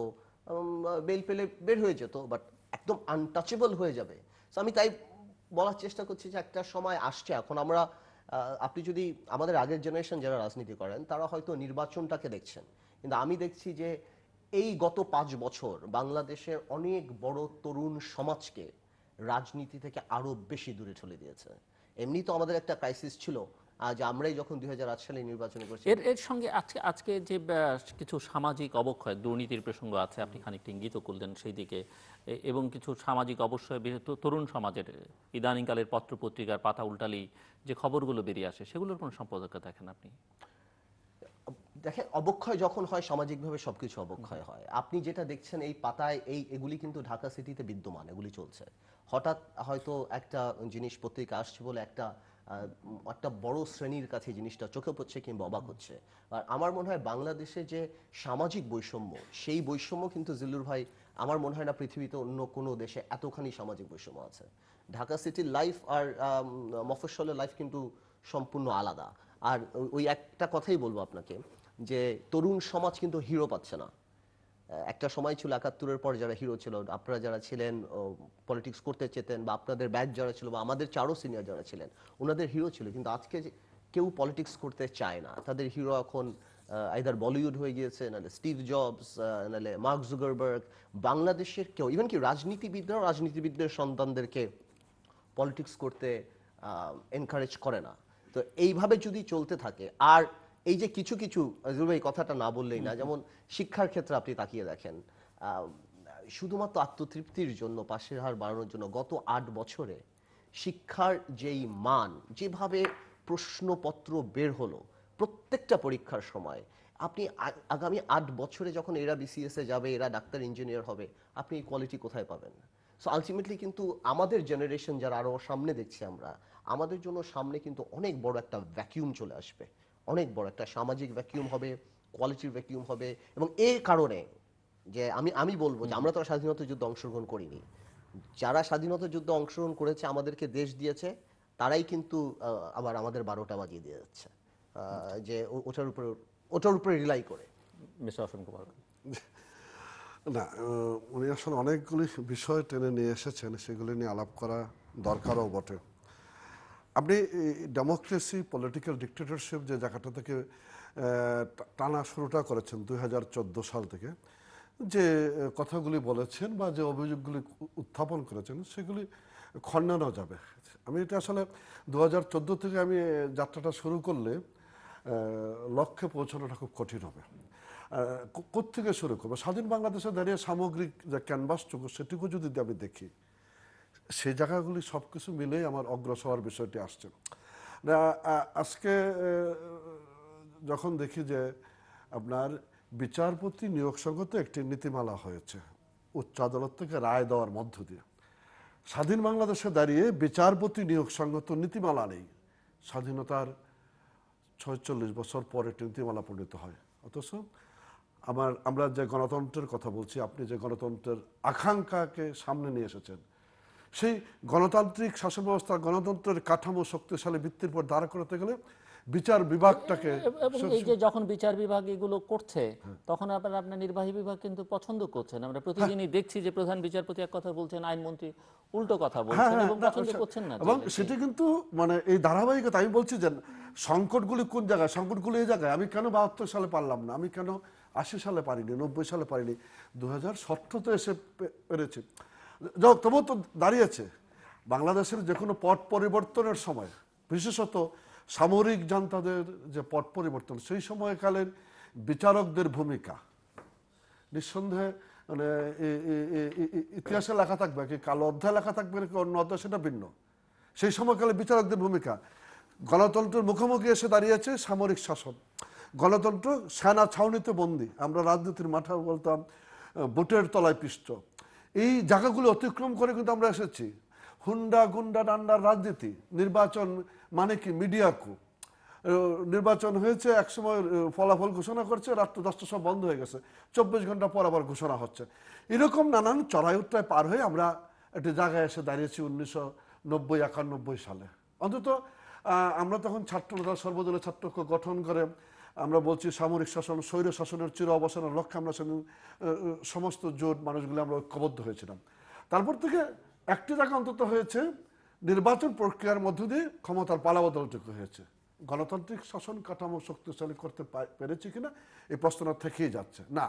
[SPEAKER 3] বেল পেলে বের হয়ে যেত, বাট একদম আনটাচেবল হয়ে যাবে। So আমি তাই বলার চেষ্টা করছি যে একটা সময় আসছে, এখন আমরা আপনি যদি আমাদের আগের জেনারেশন যারা রাজনীতি করেন তারা হয়তো নির্বাচনটাকে দেখছেন, কিন্তু আমি দেখছি যে এই গত 5 বছর বাংলাদেশের অনেক বড় তরুণ সমাজকে রাজনীতি থেকে আরো বেশি দূরে ঠেলে দিয়েছে। এমনি তো আমাদের একটা ক্রাইসিস ছিল, যে আমরাই যখন 2008 সালে নির্বাচন করেছি।
[SPEAKER 1] এর সঙ্গে আজকে আজকে যে কিছু সামাজিক অবক্ষয়, দুর্নীতির প্রসঙ্গ আছে, আপনি খানিকটা ইঙ্গিত করলেন সেই দিকে, এবং কিছু সামাজিক অবশ্যই তরুণ সমাজের ইদানিংকালের পত্রপত্রিকার পাতা উল্টালি যে খবরগুলো বেরিয়ে আসে, সেগুলোর কোনো সম্পাদকতা দেখেন আপনি?
[SPEAKER 3] দেখেন, অবক্ষয় যখন হয় সামাজিকভাবে সবকিছু অবক্ষয় হয়। আপনি যেটা দেখছেন এই পাতায়, এগুলি কিন্তু ঢাকা সিটিতে বিদ্যমান, এগুলি চলছে। হঠাৎ হয়তো একটা জিনিস পত্রিকা আসছে বলে একটা বড় শ্রেণীর কাছে জিনিসটা চোখে পড়ছে কিংবা অবাক হচ্ছে। আর আমার মনে হয় বাংলাদেশে যে সামাজিক বৈষম্য, সেই বৈষম্য কিন্তু জিল্লুর ভাই আমার মনে হয় না পৃথিবীতে অন্য কোনো দেশে এতখানি সামাজিক বৈষম্য আছে। ঢাকা সিটির লাইফ আর মফস্বলের লাইফ কিন্তু সম্পূর্ণ আলাদা। আর ওই একটা কথাই বলবো আপনাকে, যে তরুণ সমাজ কিন্তু হিরো পাচ্ছে না। একটা সময় ছিল 71-এর পর যারা হিরো ছিল, আপনারা যারা ছিলেন পলিটিক্স করতে চেতেন, বা আপনাদের ব্যাচ যারা ছিল, বা আমাদের চারও সিনিয়র যারা ছিলেন, ওনাদের হিরো ছিল। কিন্তু আজকে কেউ পলিটিক্স করতে চায় না। তাদের হিরো এখন আইদার বলিউড হয়ে গিয়েছে, নাহলে স্টিভ জবস, নাহলে মার্ক জুকারবার্গ। বাংলাদেশের কেউ, ইভেন কি রাজনীতিবিদদের সন্তানদেরকে পলিটিক্স করতে এনকারেজ করে না। তো এইভাবে যদি চলতে থাকে, আর এই যে কিছু কিছু এই কথাটা না বললেই না, যেমন শিক্ষার ক্ষেত্রে আপনি তাকিয়ে দেখেন, শুধুমাত্র আত্মতৃপ্তির জন্য, পাশের হার বাড়ানোর জন্য গত 8 বছরে শিক্ষার যেই মান, যেভাবে প্রশ্নপত্র বের হলো প্রত্যেকটা পরীক্ষার সময়, আপনি আগামী 8 বছরে যখন এরা বিসিএস এ যাবে, এরা ডাক্তার ইঞ্জিনিয়ার হবে, আপনি এই কোয়ালিটি কোথায় পাবেন? সো আলটিমেটলি কিন্তু আমাদের জেনারেশন যারা আরো সামনে দেখছি আমরা, আমাদের জন্য সামনে কিন্তু অনেক বড় একটা ভ্যাকিউম চলে আসবে, অনেক বড় একটা সামাজিক ভ্যাকিউম হবে, কোয়ালিটির ভ্যাকিউম হবে। এবং এই কারণে যে আমি বলবো যে আমরা তো আর স্বাধীনতা যুদ্ধে অংশগ্রহণ করিনি, যারা স্বাধীনতা যুদ্ধে অংশগ্রহণ করেছে, আমাদেরকে দেশ দিয়েছে, তারাই কিন্তু আবার আমাদের 12টা বাজিয়ে দিয়ে যাচ্ছে, যে ওটার উপরে রিলাই করে।
[SPEAKER 1] মিস্টার অসীম কুমার।
[SPEAKER 2] না, উনি আসলে অনেকগুলি বিষয় টেনে নিয়ে এসেছেন, সেগুলি নিয়ে আলাপ করা দরকারও বটে। আপনি ডেমোক্রেসি, পলিটিক্যাল ডিক্টেটরশিপ যে জায়গাটা থেকে টানা শুরুটা করেছেন 2014 সাল থেকে, যে কথাগুলি বলেছেন বা যে অভিযোগগুলি উত্থাপন করেছেন, সেগুলি খণ্ডানো যাবে। আমি এটা আসলে 2014 থেকে আমি যাত্রাটা শুরু করলে লক্ষ্যে পৌঁছানোটা খুব কঠিন হবে। কোত্থেকে শুরু করবো? স্বাধীন বাংলাদেশে দাঁড়িয়ে সামগ্রিক যে ক্যানভাসটুকু, সেটুকু যদি আমি দেখি, সেই জায়গাগুলি সব কিছু মিলেই আমার অগ্রসর হওয়ার বিষয়টি আসছে। আজকে যখন দেখি যে আপনার বিচারপতি নিয়োগ সংক্রান্ত একটি নীতিমালা হয়েছে উচ্চ আদালত থেকে রায় দেওয়ার মধ্য দিয়ে, স্বাধীন বাংলাদেশে দাঁড়িয়ে বিচারপতি নিয়োগ সংক্রান্ত নীতিমালা নেই। স্বাধীনতার 46 বছর পরে একটি নীতিমালা প্রণীত হয়। অথচ আমরা যে গণতন্ত্রের কথা বলছি, আপনি যে গণতন্ত্রের আকাঙ্ক্ষাকে সামনে নিয়ে এসেছেন, সেই গণতান্ত্রিক শাসন ব্যবস্থা, গণতন্ত্রের কাঠামো শক্তিশালী ভিত্তির উপর দাঁড় করাতে গেলে বিচার বিভাগটাকে,
[SPEAKER 1] এবং এই যে যখন বিচার বিভাগ এগুলো করছে, তখন আপনার নির্বাহী বিভাগ কিন্তু পছন্দ করছেন। আমরা প্রতিদিনই দেখছি যে প্রধান বিচারপতি এক কথা বলছেন, আইনমন্ত্রী উল্টো কথা বলছেন এবং পছন্দ করছেন না।
[SPEAKER 2] এবং সেটি কিন্তু মানে এই ধারাবাহিকতা, আমি বলছি যে সংকটগুলি কোন জায়গায়, সংকটগুলি এই জায়গায়। আমি কেন 72 সালে পারলাম না, আমি কেন 80 সালে পারিনি, 90 সালে পারিনি, 2017 এসে পেরেছি। তবুও তো দাঁড়িয়েছে। বাংলাদেশের যে কোনো পট পরিবর্তনের সময়, বিশেষত সামরিক জান্তাদের যে পট পরিবর্তন, সেই সময়কালের বিচারকদের ভূমিকা নিঃসন্দেহে মানে ইতিহাসে লেখা থাকবে, কি কালো অধ্যায় লেখা থাকবে নাকি অন্য অধ্যায়, সেটা ভিন্ন। সেই সময়কালে বিচারকদের ভূমিকা, গণতন্ত্রের মুখোমুখি এসে দাঁড়িয়েছে সামরিক শাসন, গণতন্ত্র সেনা ছাউনিতে বন্দী, আমরা রাজনীতির মাঠে বলতাম বুটের তলায় পিষ্ট। এই জায়গাগুলো অতিক্রম করে কিন্তু আমরা এসেছি। হুন্ডা গুন্ডা ডান্ডার রাজনীতি, নির্বাচন মানে কি মিডিয়াকু, নির্বাচন হয়েছে, একসময় ফলাফল ঘোষণা করছে, রাত্র 10টার সব বন্ধ হয়ে গেছে, 24 ঘন্টা পর আবার ঘোষণা হচ্ছে। এরকম নানান চড়াই উত্তরায় পার হয়ে আমরা একটি জায়গায় এসে দাঁড়িয়েছি 1990-91 সালে। অন্তত আমরা তখন ছাত্রদল, সর্বদলীয় ছাত্রকে গঠন করে আমরা বলছি সামরিক শাসন, স্বৈর শাসনের চির অবসানের লক্ষ্যে আমরা সমস্ত জোট মানুষগুলো আমরা ঐক্যবদ্ধ হয়েছিলাম। তারপর থেকে একটি জায়গা অন্তত হয়েছে, নির্বাচন প্রক্রিয়ার মধ্য দিয়ে ক্ষমতার পালাবদলটুকু হয়েছে। গণতান্ত্রিক শাসন কাঠামো শক্তিশালী করতে পেরেছি কিনা এই প্রশ্নটা থেকেই যাচ্ছে না।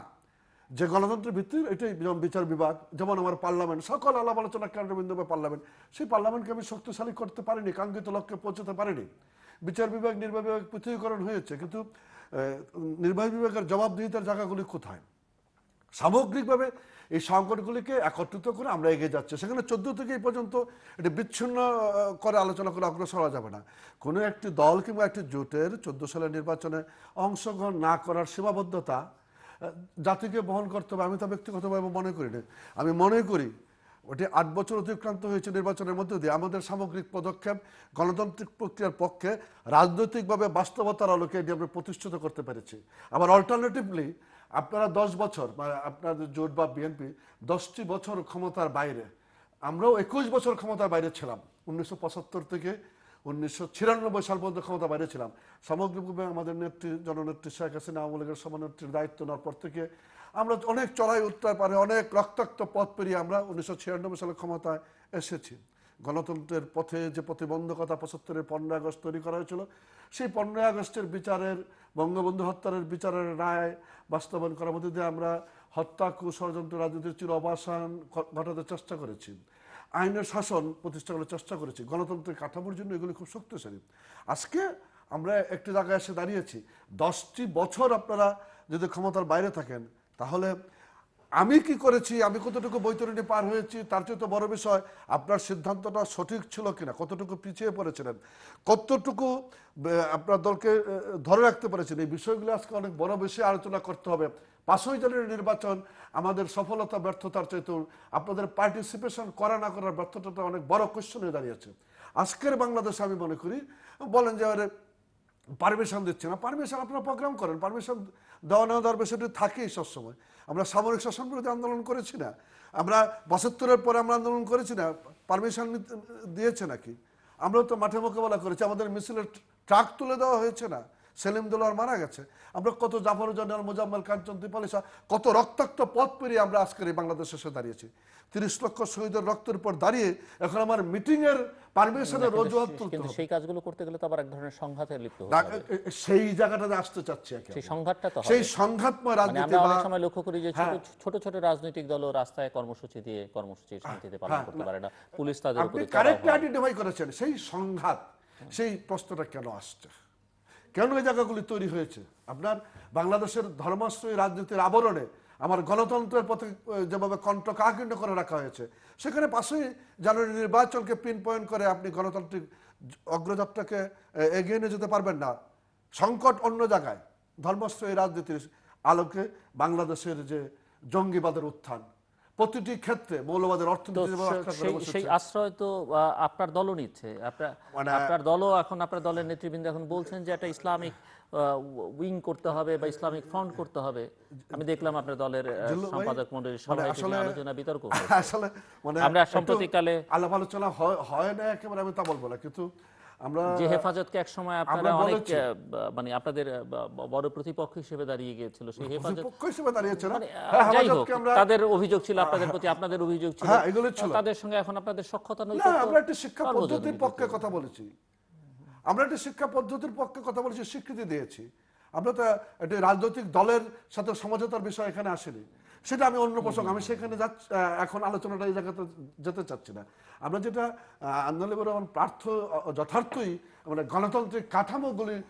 [SPEAKER 2] যে গণতন্ত্রের ভিত্তির এটাই, যেমন বিচার বিভাগ, যেমন আমার পার্লামেন্ট, সকল আলাপ আলোচনা কেন্দ্রবিন্দু পার্লামেন্ট, সেই পার্লামেন্টকে আমি শক্তিশালী করতে পারিনি, কাঙ্ক্ষিত লক্ষ্যে পৌঁছতে পারিনি। বিচার বিভাগ, নির্বাহী বিভাগ পৃথকীকরণ হয়েছে, কিন্তু নির্বাহী বিভাগের জবাবদিহিতার জায়গাগুলি কোথায়? সামগ্রিকভাবে এই সংকটগুলিকে একত্রিত করে আমরা এগিয়ে যাচ্ছি। সেখানে 14 থেকে এই পর্যন্ত এটি বিচ্ছিন্ন করে আলোচনা করে অগ্রসর হওয়া যাবে না। কোনো একটি দল কিংবা একটি জোটের 14 সালের নির্বাচনে অংশগ্রহণ না করার সীমাবদ্ধতা জাতিকে বহন করতে হবে। আমি তো ব্যক্তিগতভাবে মনে করি না, আমি মনে করি ওটি 8 বছর অতিক্রান্ত হয়েছে নির্বাচনের মধ্যে দিয়ে। আমাদের সামগ্রিক পদক্ষেপ গণতান্ত্রিক প্রক্রিয়ার পক্ষে রাজনৈতিকভাবে বাস্তবতার আলোকে এটি আমরা প্রতিষ্ঠিত করতে পেরেছি। আবার অল্টারনেটিভলি আপনারা 10 বছর, আপনাদের জোট বা বিএনপি 10টি বছর ক্ষমতার বাইরে, আমরাও 21 বছর ক্ষমতার বাইরে ছিলাম। 1975 থেকে 1996 সাল পর্যন্ত ক্ষমতা বাইরে ছিলাম। সামগ্রিকভাবে আমাদের নেত্রী, জননেত্রী শেখ হাসিনা আওয়ামী লীগের সভানেত্রীর দায়িত্ব নেওয়ার পর থেকে আমরা অনেক চড়াই উত্তর পারে, অনেক রক্তাক্ত পথ পেরিয়ে আমরা 1996 সালে ক্ষমতায় এসেছি। গণতন্ত্রের পথে যে প্রতিবন্ধকতা 75-এর 15 আগস্ট তৈরি করা হয়েছিল, সেই 15 আগস্টের বিচারের, বঙ্গবন্ধু হত্যার বিচারের রায় বাস্তবায়ন করার মধ্যে দিয়ে আমরা হত্যা, ষড়যন্ত্র, রাজনীতির চির অবসান ঘটাতে চেষ্টা করেছি, আইনের শাসন প্রতিষ্ঠা করার চেষ্টা করেছি। গণতন্ত্রের কাঠামোর জন্য এগুলি খুব শক্তিশালী। আজকে আমরা একটি জায়গায় এসে দাঁড়িয়েছি। 10টি বছর আপনারা যদি ক্ষমতার বাইরে থাকেন, তাহলে আমি কি করেছি, আমি কতটুকু বৈতরণী পার হয়েছি, তার চেয়ে তো বড় বিষয় আপনার সিদ্ধান্তটা সঠিক ছিল কিনা, কতটুকু পিছিয়ে পড়েছিলেন, কতটুকু আপনার দলকে ধরে রাখতে পেরেছেন। এই বিষয়গুলো আজকে অনেক বড় বেশি আলোচনা করতে হবে 5ই জানুয়ারি নির্বাচন আমাদের সফলতা ব্যর্থতার চাইতেও আপনাদের পার্টিসিপেশন করা না করার ব্যর্থতাটা অনেক বড় কোশ্চেন হয়ে দাঁড়িয়েছে। আজকের বাংলাদেশে আমি মনে করি, বলেন যে আরে পারমিশন দিচ্ছে না, পারমিশন আপনারা প্রোগ্রাম করেন, পারমিশন দেওয়া নেওয়া দেওয়ার বিষয়টি থাকেই সবসময়। আমরা সামরিক শাসন বিরোধী আন্দোলন করেছি না, আমরা 72-এর পরে আমরা আন্দোলন করেছি না, পারমিশন দিয়েছে নাকি? আমরাও তো মাঠে মোকাবেলা করেছি, আমাদের মিছিলের ট্রাক তুলে দেওয়া হয়েছে না, সেলিম দুলার মারা গেছে, আমরা কত জাফরুজ্জামান মোজাম্মেল কাঞ্চন দীপালিসা কত রক্তাক্ত পথ পেরিয়ে আমরা আজকের এই বাংলাদেশে এসে দাঁড়িয়েছি। 30 লক্ষ শহীদের রক্তের উপর দাঁড়িয়ে এখন আমার মিটিং এর পারমিশনের অজুহাত তুলতে
[SPEAKER 1] কিন্তু
[SPEAKER 2] হবে।
[SPEAKER 1] সেই কাজগুলো করতে গেলে তো আবার এক ধরনের সংঘাতে লিপ্ত হতে
[SPEAKER 2] না,
[SPEAKER 1] হবে।
[SPEAKER 2] সেই জায়গাটাতে আসতে চাচ্ছি একেবারে।
[SPEAKER 1] সেই সংঘাতটা তো
[SPEAKER 2] সেই
[SPEAKER 1] হবে।
[SPEAKER 2] সংঘাতময়
[SPEAKER 1] মানে
[SPEAKER 2] রাজনীতি
[SPEAKER 1] আমরা
[SPEAKER 2] বা
[SPEAKER 1] অনেক সময় লক্ষ্য করি যে
[SPEAKER 2] হ্যাঁ।
[SPEAKER 1] ছোট ছোট রাজনৈতিক দলও রাস্তায় কর্মসূচি দিয়ে কর্মসূচি শান্তিতে পালন করতে পারে না, পুলিশ তাদের
[SPEAKER 2] আপনি
[SPEAKER 1] উপরে চড়াও
[SPEAKER 2] কারেক্টলি
[SPEAKER 1] হয়।
[SPEAKER 2] আইডেন্টিফাই করেছেন। সেই সংঘাত, সেই প্রশ্নটা কেন আসছে, কেন এই জায়গাগুলি তৈরি হয়েছে? আপনার বাংলাদেশের ধর্মাশ্রয়ী রাজনীতির আবরণে আমার গণতন্ত্রের পথে যেভাবে কণ্ঠ কাকিণ্ড করে রাখা হয়েছে, সেখানে 5ই জানুয়ারি নির্বাচনকে পিন পয়েন্ট করে আপনি গণতান্ত্রিক অগ্রযাত্রাকে এগিয়ে নিয়ে যেতে পারবেন না। সংকট অন্য জায়গায়, ধর্মাশ্রয়ী রাজনীতির আলোকে বাংলাদেশের যে জঙ্গিবাদের উত্থান, প্রতিটি ক্ষেত্রে মৌলবাদের
[SPEAKER 1] তো
[SPEAKER 2] অর্থনীতি
[SPEAKER 1] সেই আশ্রয় তো আপনার দলও নিচ্ছে। আপনার দলও এখন, আপনার দলের নেতৃবৃন্দ এখন বলছেন যে একটা ইসলামিক উইং করতে হবে বা ইসলামিক ফ্রন্ট করতে হবে। আমি দেখলাম আপনার দলের সম্পাদক মণ্ডলীর সভায় এটি নিয়ে আলোচনা বিতর্ক হয়েছে।
[SPEAKER 2] আসলে মানে
[SPEAKER 1] আমরা সাম্প্রতিককালে
[SPEAKER 2] আলাপ আলোচনা হয় না একেবারে, আমি তা বলবো না, কিন্তু আমরা
[SPEAKER 1] যে হেফাজতকে এক সময় আপনারা
[SPEAKER 2] আমরা
[SPEAKER 1] অনেক
[SPEAKER 2] বলেছি।
[SPEAKER 1] মানে আপনাদের বড় প্রতিপক্ষ হিসেবে দাঁড়িয়ে গিয়েছিল, সেই হেফাজত
[SPEAKER 2] পক্ষ হিসেবে দাঁড়িয়েছে না।
[SPEAKER 1] মানে
[SPEAKER 2] হ্যাঁ,
[SPEAKER 1] যাই হোক,
[SPEAKER 2] হেফাজতকে আমরা
[SPEAKER 1] তাদের অভিযোগ ছিল আপনাদের প্রতি, আপনাদের অভিযোগ ছিল,
[SPEAKER 2] হ্যাঁ, এগুলো ছিল।
[SPEAKER 1] তাদের সঙ্গে এখন আপনাদের সখ্যতা
[SPEAKER 2] না,
[SPEAKER 1] নৈকট্য
[SPEAKER 2] আমরা একটা শিক্ষা
[SPEAKER 1] সর্বজনীন
[SPEAKER 2] পদ্ধতির পক্ষে কথা বলেছি, আমরা একটা শিক্ষা পদ্ধতির পক্ষে কথা বলেছি, স্বীকৃতি দিয়েছি। আমরা তো একটা রাজনৈতিক দলের সাথে সমঝোতার বিষয় এখানে আসেনি, সেটা আমি অন্য প্রসঙ্গ, আমি সেখানে যাচ্ছি, এখন আলোচনাটা এই জায়গাতে যেতে চাচ্ছি না। আমরা যেটা আন্দোলনের যথার্থই মানে গণতান্ত্রিক কাঠামোগুলির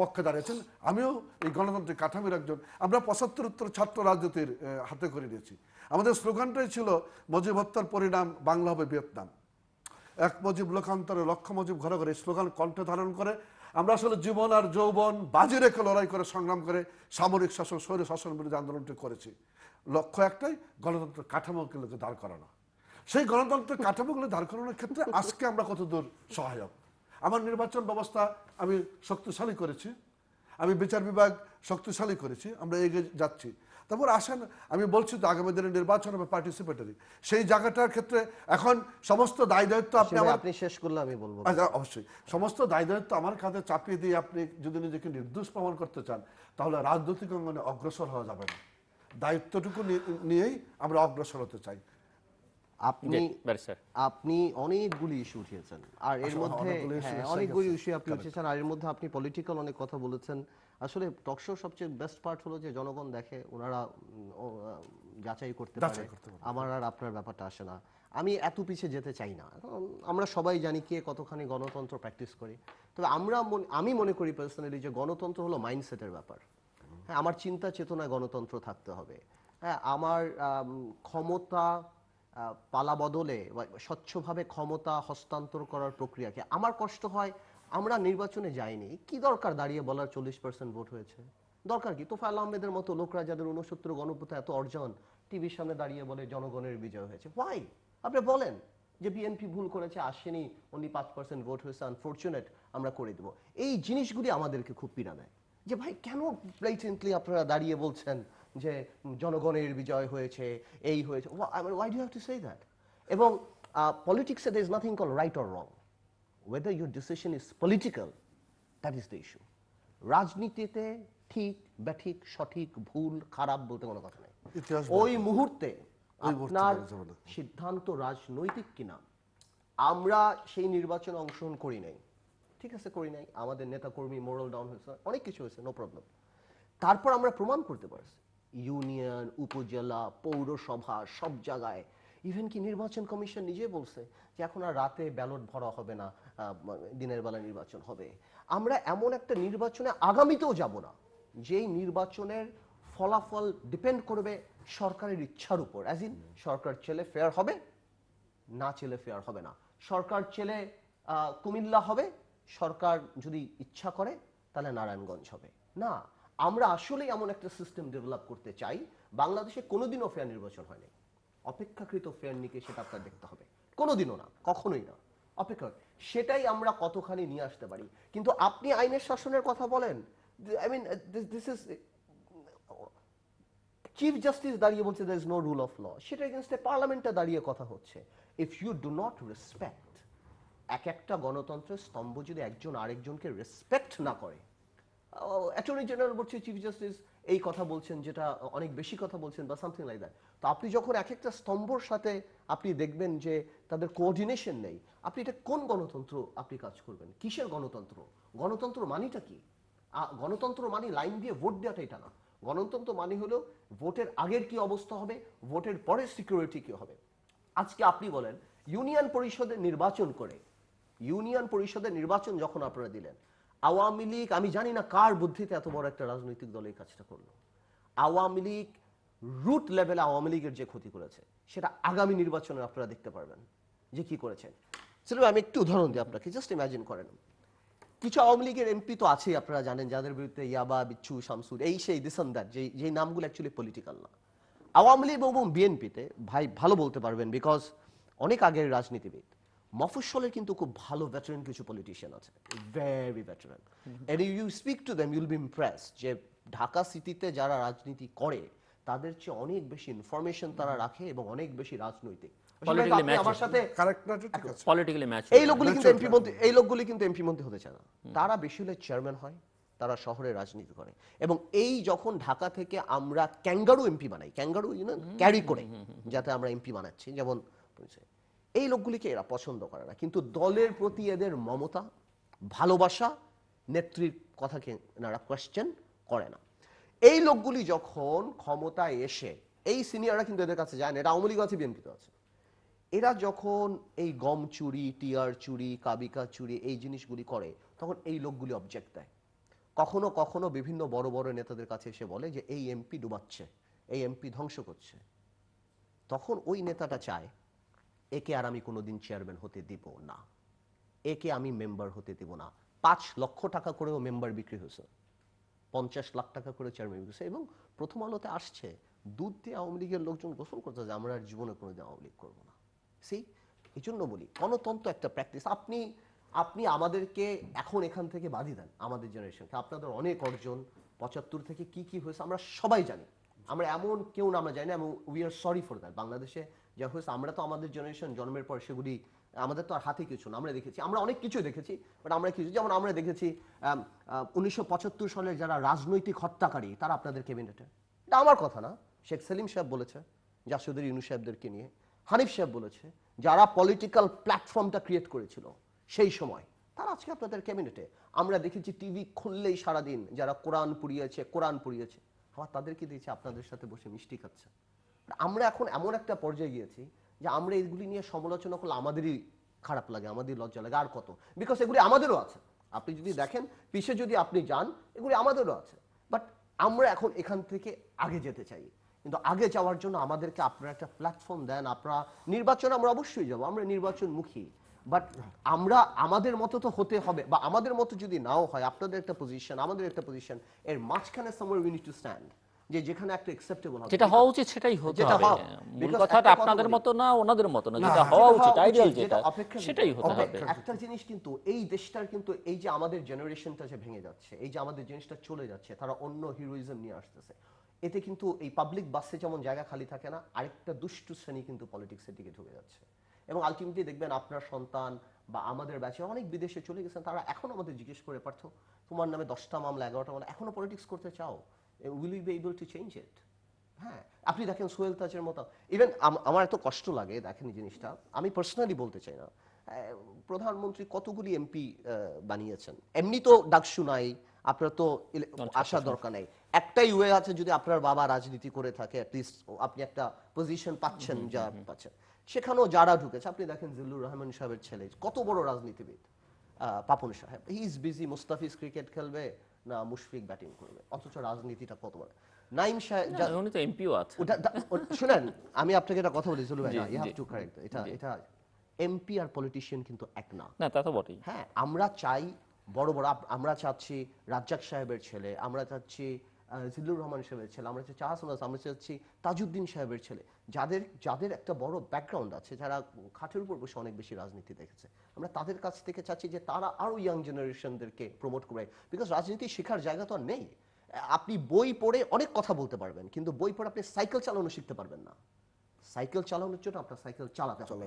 [SPEAKER 2] পক্ষে দাঁড়িয়েছেন, আমিও এই গণতান্ত্রিক কাঠামোর একজন। আমরা 75 ছাত্র রাজনীতির হাতে করে নিয়েছি। আমাদের স্লোগানটাই ছিল মুজিব হত্যার পরিণাম বাংলা হবে ভিয়েতনাম, এক মুজিব লোকান্তরে লক্ষ মুজিব ঘরে ঘরে, স্লোগান কণ্ঠে ধারণ করে আমরা আসলে জীবন আর যৌবন বাজি রেখে লড়াই করে সংগ্রাম করে সামরিক শাসন স্বৈর শাসন বিরোধী আন্দোলনটি করেছি। লক্ষ্য একটাই, গণতন্ত্রের কাঠামোগুলোকে দাঁড় করানো। সেই গণতন্ত্রের কাঠামোগুলো দাঁড় করানোর ক্ষেত্রে আজকে আমরা কতদূর সহায়ক? আমার নির্বাচন ব্যবস্থা আমি শক্তিশালী করেছি, আমি বিচার বিভাগ শক্তিশালী করেছি, আমরা এগিয়ে যাচ্ছি। তারপর আসেন, আমি বলছি তো আগামী দিনের নির্বাচন হবে পার্টিসিপেটরি, সেই জায়গাটার ক্ষেত্রে এখন সমস্ত দায় দায়িত্ব
[SPEAKER 3] আপনি শেষ করলে আমি বলবো।
[SPEAKER 2] অবশ্যই সমস্ত দায় দায়িত্ব আমার কাঁধে চাপিয়ে দিয়ে আপনি যদি নিজেকে নির্দোষ প্রমাণ করতে চান, তাহলে রাজনৈতিক অঙ্গনে অগ্রসর হওয়া যাবে না। দায়িত্বটুকু নিয়েই আমরা অগ্রসর হতে চাই।
[SPEAKER 3] আপনি অনেকগুলি ইস্যু উঠিয়েছেন, আর এর মধ্যে অনেকগুলি ইস্যু আপনি উঠিয়েছেন, আর এর মধ্যে আপনি পলিটিক্যাল অনেক কথা বলেছেন। আসলে টকশো সবচেয়ে বেস্ট পার্ট হলো যে জনগণ দেখে, ওনারা যাচাই করতে পারে, আমার আর আপনার ব্যাপারটা আসে না। আমি এত পিছিয়ে যেতে চাই না, আমরা সবাই জানি কে কতখানি গণতন্ত্র প্র্যাকটিস করি। তবে আমি মনে করি পার্সোনালি যে গণতন্ত্র হলো মাইন্ডসেটের ব্যাপার। হ্যাঁ, আমার চিন্তা চেতনায় গণতন্ত্র থাকতে হবে। হ্যাঁ, আমার ক্ষমতা পালা বদলে স্বচ্ছভাবে ক্ষমতা হস্তান্তর করার প্রক্রিয়াকে, আমার কষ্ট হয় আমরা নির্বাচনে যাইনি, কি দরকার দাঁড়িয়ে বলার 40% ভোট হয়েছে, দরকার কি? তোফায়েল আহমেদের মতো লোকরা যাদের 69 গণপথে এত অর্জন, টিভির সামনে দাঁড়িয়ে বলে জনগণের বিজয় হয়েছে। হোয়াই? আপনি বলেন যে বিএনপি ভুল করেছে, আসেনি, অনলি 5% ভোট হয়েছে, আনফরচুনেট, আমরা করে দেবো। এই জিনিসগুলি আমাদেরকে খুব পীড়া দেয় যে ভাই কেন ব্লাইটেন্টলি আপনারা দাঁড়িয়ে বলছেন যে জনগণের বিজয় হয়েছে, এই হয়েছে। Why do you have to say that? এবং পলিটিক্সে there is nothing called right or wrong. Whether your decision is political, that is the issue. রাজনীতিতে ঠিক ব্যাঠিক সঠিক ভুল খারাপ বলতে কোনো কথা নেই। ওই মুহূর্তে আপনার সিদ্ধান্ত রাজনৈতিক কিনা, আমরা সেই নির্বাচনে অংশগ্রহণ করি নাই, ঠিক আছে, করি নাই, আমাদের নেতা কর্মী মোরাল ডাউন হয়েছে, অনেক কিছু হয়েছে, নো প্রবলেম। তারপর আমরা প্রমাণ করতে পারছি ইউনিয়ন, উপজেলা, পৌরসভা, সব জায়গায়, ইভেন কি নির্বাচন কমিশন নিজে বলছে যে এখন আর রাতে ব্যালট ভরা হবে না, দিনের বেলা নির্বাচন হবে। আমরা এমন একটা নির্বাচনে আগামীতেও যাব না যেই নির্বাচনের ফলাফল ডিপেন্ড করবে সরকারের ইচ্ছার উপর, অ্যাজ ইন সরকার চেলে ফেয়ার হবে, না চেলে ফেয়ার হবে না। সরকার চেলে কুমিল্লা হবে, সরকার যদি ইচ্ছা করে তাহলে নারায়ণগঞ্জ হবে না। আমরা আসলেই এমন একটা সিস্টেম ডেভেলপ করতে চাই বাংলাদেশে কোনোদিনও ফেয়ার নির্বাচন হয়নি, অপেক্ষাকৃত ফেয়ার নিকে সেটা আপনার দেখতে হবে, কোনোদিনও না, কখনোই না, অপেক্ষা, সেটাই আমরা কতখানি নিয়ে আসতে পারি। কিন্তু আপনি আইনের শাসনের কথা বলেন, I mean this is chief justice দাঁড়িয়ে বলছে there is no rule of law, সেটা এগেনস্টে পার্লামেন্টে দাঁড়িয়ে কথা হচ্ছে। If you do not respect, এক একটা গণতন্ত্রের স্তম্ভ যদি একজন আরেকজনকে রেসপেক্ট না করে, অ্যাটর্নি জেনারেল বলছে চিফ জাস্টিস এই কথা বলছেন যেটা অনেক বেশি কথা বলছেন বা সামথিং লাইক দ্যাট। তো আপনি যখন এক একটা স্তম্ভর সাথে আপনি দেখবেন যে তাদের কোঅর্ডিনেশন নেই, আপনি এটা কোন গণতন্ত্র আপনি কাজ করবেন? কিসের গণতন্ত্র? গণতন্ত্র মানিটা কি? গণতন্ত্র মানে লাইন দিয়ে ভোট দেওয়াটা এটা না। গণতন্ত্র মানে হলো ভোটের আগের কি অবস্থা হবে, ভোটের পরে সিকিউরিটি কি হবে। আজকে আপনি বলেন ইউনিয়ন পরিষদের নির্বাচন করে, ইউনিয়ন পরিষদের নির্বাচন যখন আপনারা দিলেন, আওয়ামী লীগ, আমি জানি না কার বুদ্ধিতে এত বড় একটা রাজনৈতিক দল এই কাজটা করলো। আওয়ামী লীগ রুট লেভেলে আওয়ামী লীগের যে ক্ষতি করেছে সেটা আগামী নির্বাচনে আপনারা দেখতে পারবেন যে কি করেছেন। সেটা আমি একটু উদাহরণ দিই আপনাকে, জাস্ট ইমাজিন করেন, কিছু আওয়ামী লীগের এমপি তো আছেই আপনারা জানেন, যাদের বিরুদ্ধে ইয়াবা, বিচ্ছু, শামসুর, এই সেই দিস এন্ড দ্যাট, যেই নামগুলো অ্যাকচুয়ালি পলিটিক্যাল না। আওয়ামী লীগ এবং বিএনপিতে ভাই ভালো বলতে পারবেন, বিকজ অনেক আগের রাজনীতিবিদ, মফস্বলের কিন্তু খুব ভালো ভেটারেন কিছু পলিটিশিয়ান আছে, very veteran, and you speak to them you'll be impress যে ঢাকা সিটিতে যারা রাজনীতি করে তাদের চেয়ে অনেক বেশি ইনফরমেশন তারা রাখে এবং অনেক বেশি রাজনৈতিক।
[SPEAKER 1] Politically
[SPEAKER 3] আপনি আমার
[SPEAKER 1] mature.
[SPEAKER 3] সাথে
[SPEAKER 2] কারেক্ট না, এটা ঠিক আছে।
[SPEAKER 1] পলিটিক্যালি ম্যাচ
[SPEAKER 3] এই লোকগুলি কিন্তু এমপি মন্ত্রী, এই লোকগুলি কিন্তু এমপি মন্ত্রী হতে চায় না, তারা বেশি হলে চেয়ারম্যান হয়, তারা শহরে রাজনীতি করে। এবং এই যখন ঢাকা থেকে আমরা ক্যাঙ্গারু এমপি বানাই, ক্যাঙ্গারু ক্যারি করে যাতে আমরা এমপি বানাচ্ছি, যেমন এই লোকগুলিকে এরা পছন্দ করে না, কিন্তু দলের প্রতি এদের মমতা, ভালোবাসা, নেত্রীর কথাকে এনারা কোয়েশ্চেন করে না। এই লোকগুলি যখন ক্ষমতায় এসে, এই সিনিয়ররা কিন্তু এদের কাছে যায় না, এটা আওয়ামী লীগ আছে, বিএনপি আছে, এরা যখন এই গম চুরি, টিয়ার চুরি, কাবিকা চুরি, এই জিনিসগুলি করে, তখন এই লোকগুলি অবজেক্ট দেয়। কখনো কখনো বিভিন্ন বড় বড় নেতাদের কাছে এসে বলে যে এই এমপি ডুবাচ্ছে, এই এমপি ধ্বংস করছে। তখন ওই নেতাটা চায় একে আর আমি কোনোদিন চেয়ারম্যান হতে দিব না, একে আমি মেম্বার হতে দিব না। 5 লক্ষ টাকা করেও মেম্বার বিক্রি হয়েছে, 50 লাখ টাকা করে চেয়ারম্যান বিক্রি হয়েছে, এবং প্রথম আলোতে আসছে দুধ দিয়ে আওয়ামী লীগের লোকজন গোসল করতে যে আমরা আর জীবনে কোনোদিন আওয়ামী লীগ করবো না। সেই এই জন্য বলি গণতন্ত্র একটা প্র্যাকটিস। আপনি আমাদেরকে এখন এখান থেকে বাধি দেন, আমাদের জেনারেশনকে, আপনাদের অনেক অর্জন 75 থেকে কি কি হয়েছে আমরা সবাই জানি, আমরা এমন কেউ না আমরা জানি না, এবং we are sorry for that. বাংলাদেশে যা হয়েছে আমরা তো আমাদের জেনারেশন জন্মের পর সেগুলি আমাদের তো আর হাতে কিছু না, আমরা দেখেছি, আমরা অনেক কিছুই দেখেছি, বাট আমরা কিছু, যেমন আমরা দেখেছি 1975 সালের যারা রাজনৈতিক হত্যাকারী তারা আপনাদের ক্যাবিনেটে, এটা আমার কথা না, শেখ সেলিম সাহেব বলেছে, জাসুদের ইউনূস সাহেবদেরকে নিয়ে, হানিফ সাহেব বলেছে, যারা পলিটিক্যাল প্ল্যাটফর্মটা ক্রিয়েট করেছিল সেই সময়, তারা আজকে আপনাদের ক্যাবিনেটে। আমরা দেখেছি টিভি খুললেই সারাদিন যারা কোরআন পুড়িয়েছে, আবার তাদেরকে দিয়েছে আপনাদের সাথে বসে মিষ্টি খাচ্ছে। আমরা এখন এমন একটা পর্যায়ে গিয়েছি যে আমরা এগুলি নিয়ে সমালোচনা করলে আমাদেরই খারাপ লাগে, আমাদের লজ্জা লাগে, আর কত, বিকজ এগুলি আমাদেরও আছে। আপনি যদি দেখেন পিছে যদি আপনি যান, এগুলি আমাদেরও আছে, বাট আমরা এখন এখান থেকে আগে যেতে চাই। কিন্তু আগে যাওয়ার জন্য আমাদেরকে আপনারা একটা প্ল্যাটফর্ম দেন। আপনারা নির্বাচন, আমরা অবশ্যই যাব, আমরা নির্বাচনমুখী, বাট আমরা আমাদের মতো তো হতে হবে, বা আমাদের মতো যদি নাও হয়, আপনাদের একটা পজিশন, আমাদের একটা পজিশন, এর মাঝখানে somewhere we need to stand, যে যেখানে একটা অ্যাকসেপ্টেবল হবে,
[SPEAKER 1] যেটা হওয়া উচিত সেটাই হতে
[SPEAKER 3] যেটা
[SPEAKER 1] হবে।
[SPEAKER 3] হওয়া,
[SPEAKER 1] মূল
[SPEAKER 3] because
[SPEAKER 1] কথাটা
[SPEAKER 3] একটা কথা
[SPEAKER 1] আপনাদের
[SPEAKER 3] বলি,
[SPEAKER 1] মতো না, ওনাদের মতো না,
[SPEAKER 2] না,
[SPEAKER 1] যেটা হওয়া উচিত, আইডিয়াল
[SPEAKER 3] যেটা
[SPEAKER 1] যেটা,
[SPEAKER 3] অপেক্ষা,
[SPEAKER 1] সেটাই হতে হবে।
[SPEAKER 3] একটা জিনিস কিন্তু এই দেশটার কিন্তু এই যে আমাদের জেনারেশনটা যে ভেঙে যাচ্ছে, এই যে আমাদের জিনিসটা চলে যাচ্ছে, তারা অন্য হিরোইজম নিয়ে আসতেছে, এতে কিন্তু এই পাবলিক বাসে যেমন জায়গা খালি থাকে না, আরেকটা দুষ্টু শ্রেণী কিন্তু পলিটিক্সের দিকে ঢুকে যাচ্ছে। এবং আলটিমেটলি দেখবেন আপনার সন্তান বা আমাদের ব্যাচে অনেক বিদেশে চলে গেছেন, তারা এখন আমাদের জিজ্ঞেস করে, পার্থ তোমার নামে 10টা মামলা, 11টা মামলা, এখনো পলিটিক্স করতে চাও? Will you be able to change it? হ্যাঁ, আপনি দেখেন সোহেল তাজের মতো, ইভেন আমার এত কষ্ট লাগে দেখেন এই জিনিসটা, আমি পার্সোনালি বলতে চাই না, প্রধানমন্ত্রী কতগুলি এমপি বানিয়েছেন, এমনি তো ডাকসু নাই, আপনার তো আসার দরকার নেই, একটাই ওয়ে আছে, যদি আপনার বাবা রাজনীতি করে থাকে অ্যাটলিস্ট আপনি একটা পজিশন পাচ্ছেন, যা পাচ্ছেন, সেখানেও যারা ঢুকেছে, আপনি দেখেন জিল্লুর রহমান সাহেবের ছেলে কত বড় রাজনীতিবিদ, পাপন সাহেব, he is busy, Mustafiz cricket খেলবে না মুশফিক ব্যাটিং করবে, অথচ রাজনীতিটা কত বড়। নাইম সাহেব,
[SPEAKER 1] উনি তো এমপিও আছে।
[SPEAKER 3] শুনেন আমি আপনাকে একটা কথা বলি জুলু ভাই,
[SPEAKER 1] G,
[SPEAKER 3] you have
[SPEAKER 1] G,
[SPEAKER 3] to correct, এটা
[SPEAKER 1] জি।
[SPEAKER 3] এটা এমপি আর পলিটিশিয়ান কিন্তু এক না।
[SPEAKER 1] না তা তো বটেই।
[SPEAKER 3] হ্যাঁ, আমরা চাই বড় বড় আমরা চাচ্ছি রাজ্জাক সাহেবের ছেলে, আমরা চাচ্ছি জিল্লুর রহমান সাহেবের ছেলে, আমরা চাচ্ছি আহসান, আমরা চাচ্ছি তাজউদ্দিন সাহেবের ছেলে, যাদের যাদের একটা বড় ব্যাকগ্রাউন্ড আছে, যারা খাটের উপর বসে অনেক বেশি রাজনীতি দেখেছে, আমরা তাদের কাছ থেকে চাচ্ছি যে তারা আরো ইয়াং জেনারেশনদেরকে প্রমোট করে, বিকজ রাজনীতি শেখার জায়গা তো আর নেই। আপনি বই পড়ে অনেক কথা বলতে পারবেন, কিন্তু বই পড়ে আপনি সাইকেল চালানো শিখতে পারবেন না। সাইকেল চালানোর জন্য আপনার সাইকেল চালাতে হবে।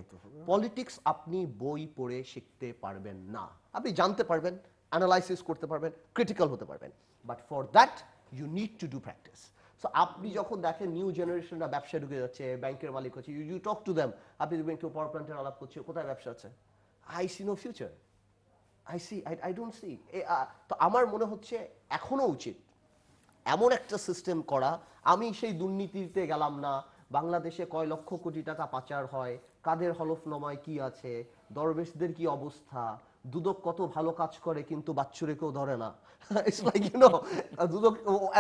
[SPEAKER 3] পলিটিক্স আপনি বই পড়ে শিখতে পারবেন না। আপনি জানতে পারবেন, অ্যানালাইসিস করতে পারবেন, ক্রিটিক্যাল হতে পারবেন, but for that you need to do practice. So আপনি যখন দেখেন নিউ জেনারেশনরা ব্যবসায় ঢুকে যাচ্ছে, ব্যাংকের মালিক হচ্ছে, ইউ টক টু দেম, আপনি দেখবেন কেউ পাওয়ার প্ল্যান্টের আলাপ করছে, কোথায় ব্যবসা আছে, I see no future, I don't see. তো আমার মনে হচ্ছে এখনো উচিত এমন একটা সিস্টেম করা। আমি সেই দুর্নীতিতে গেলাম না, বাংলাদেশে কয় লক্ষ কোটি টাকা পাচার হয়, কাদের হলফনামায় কি আছে, দরবেশদের কি অবস্থা, দুদক কত ভালো কাজ করে কিন্তু বাচ্চুরে কেউ ধরে না। ইটস লাইক ইউ নো, দুদক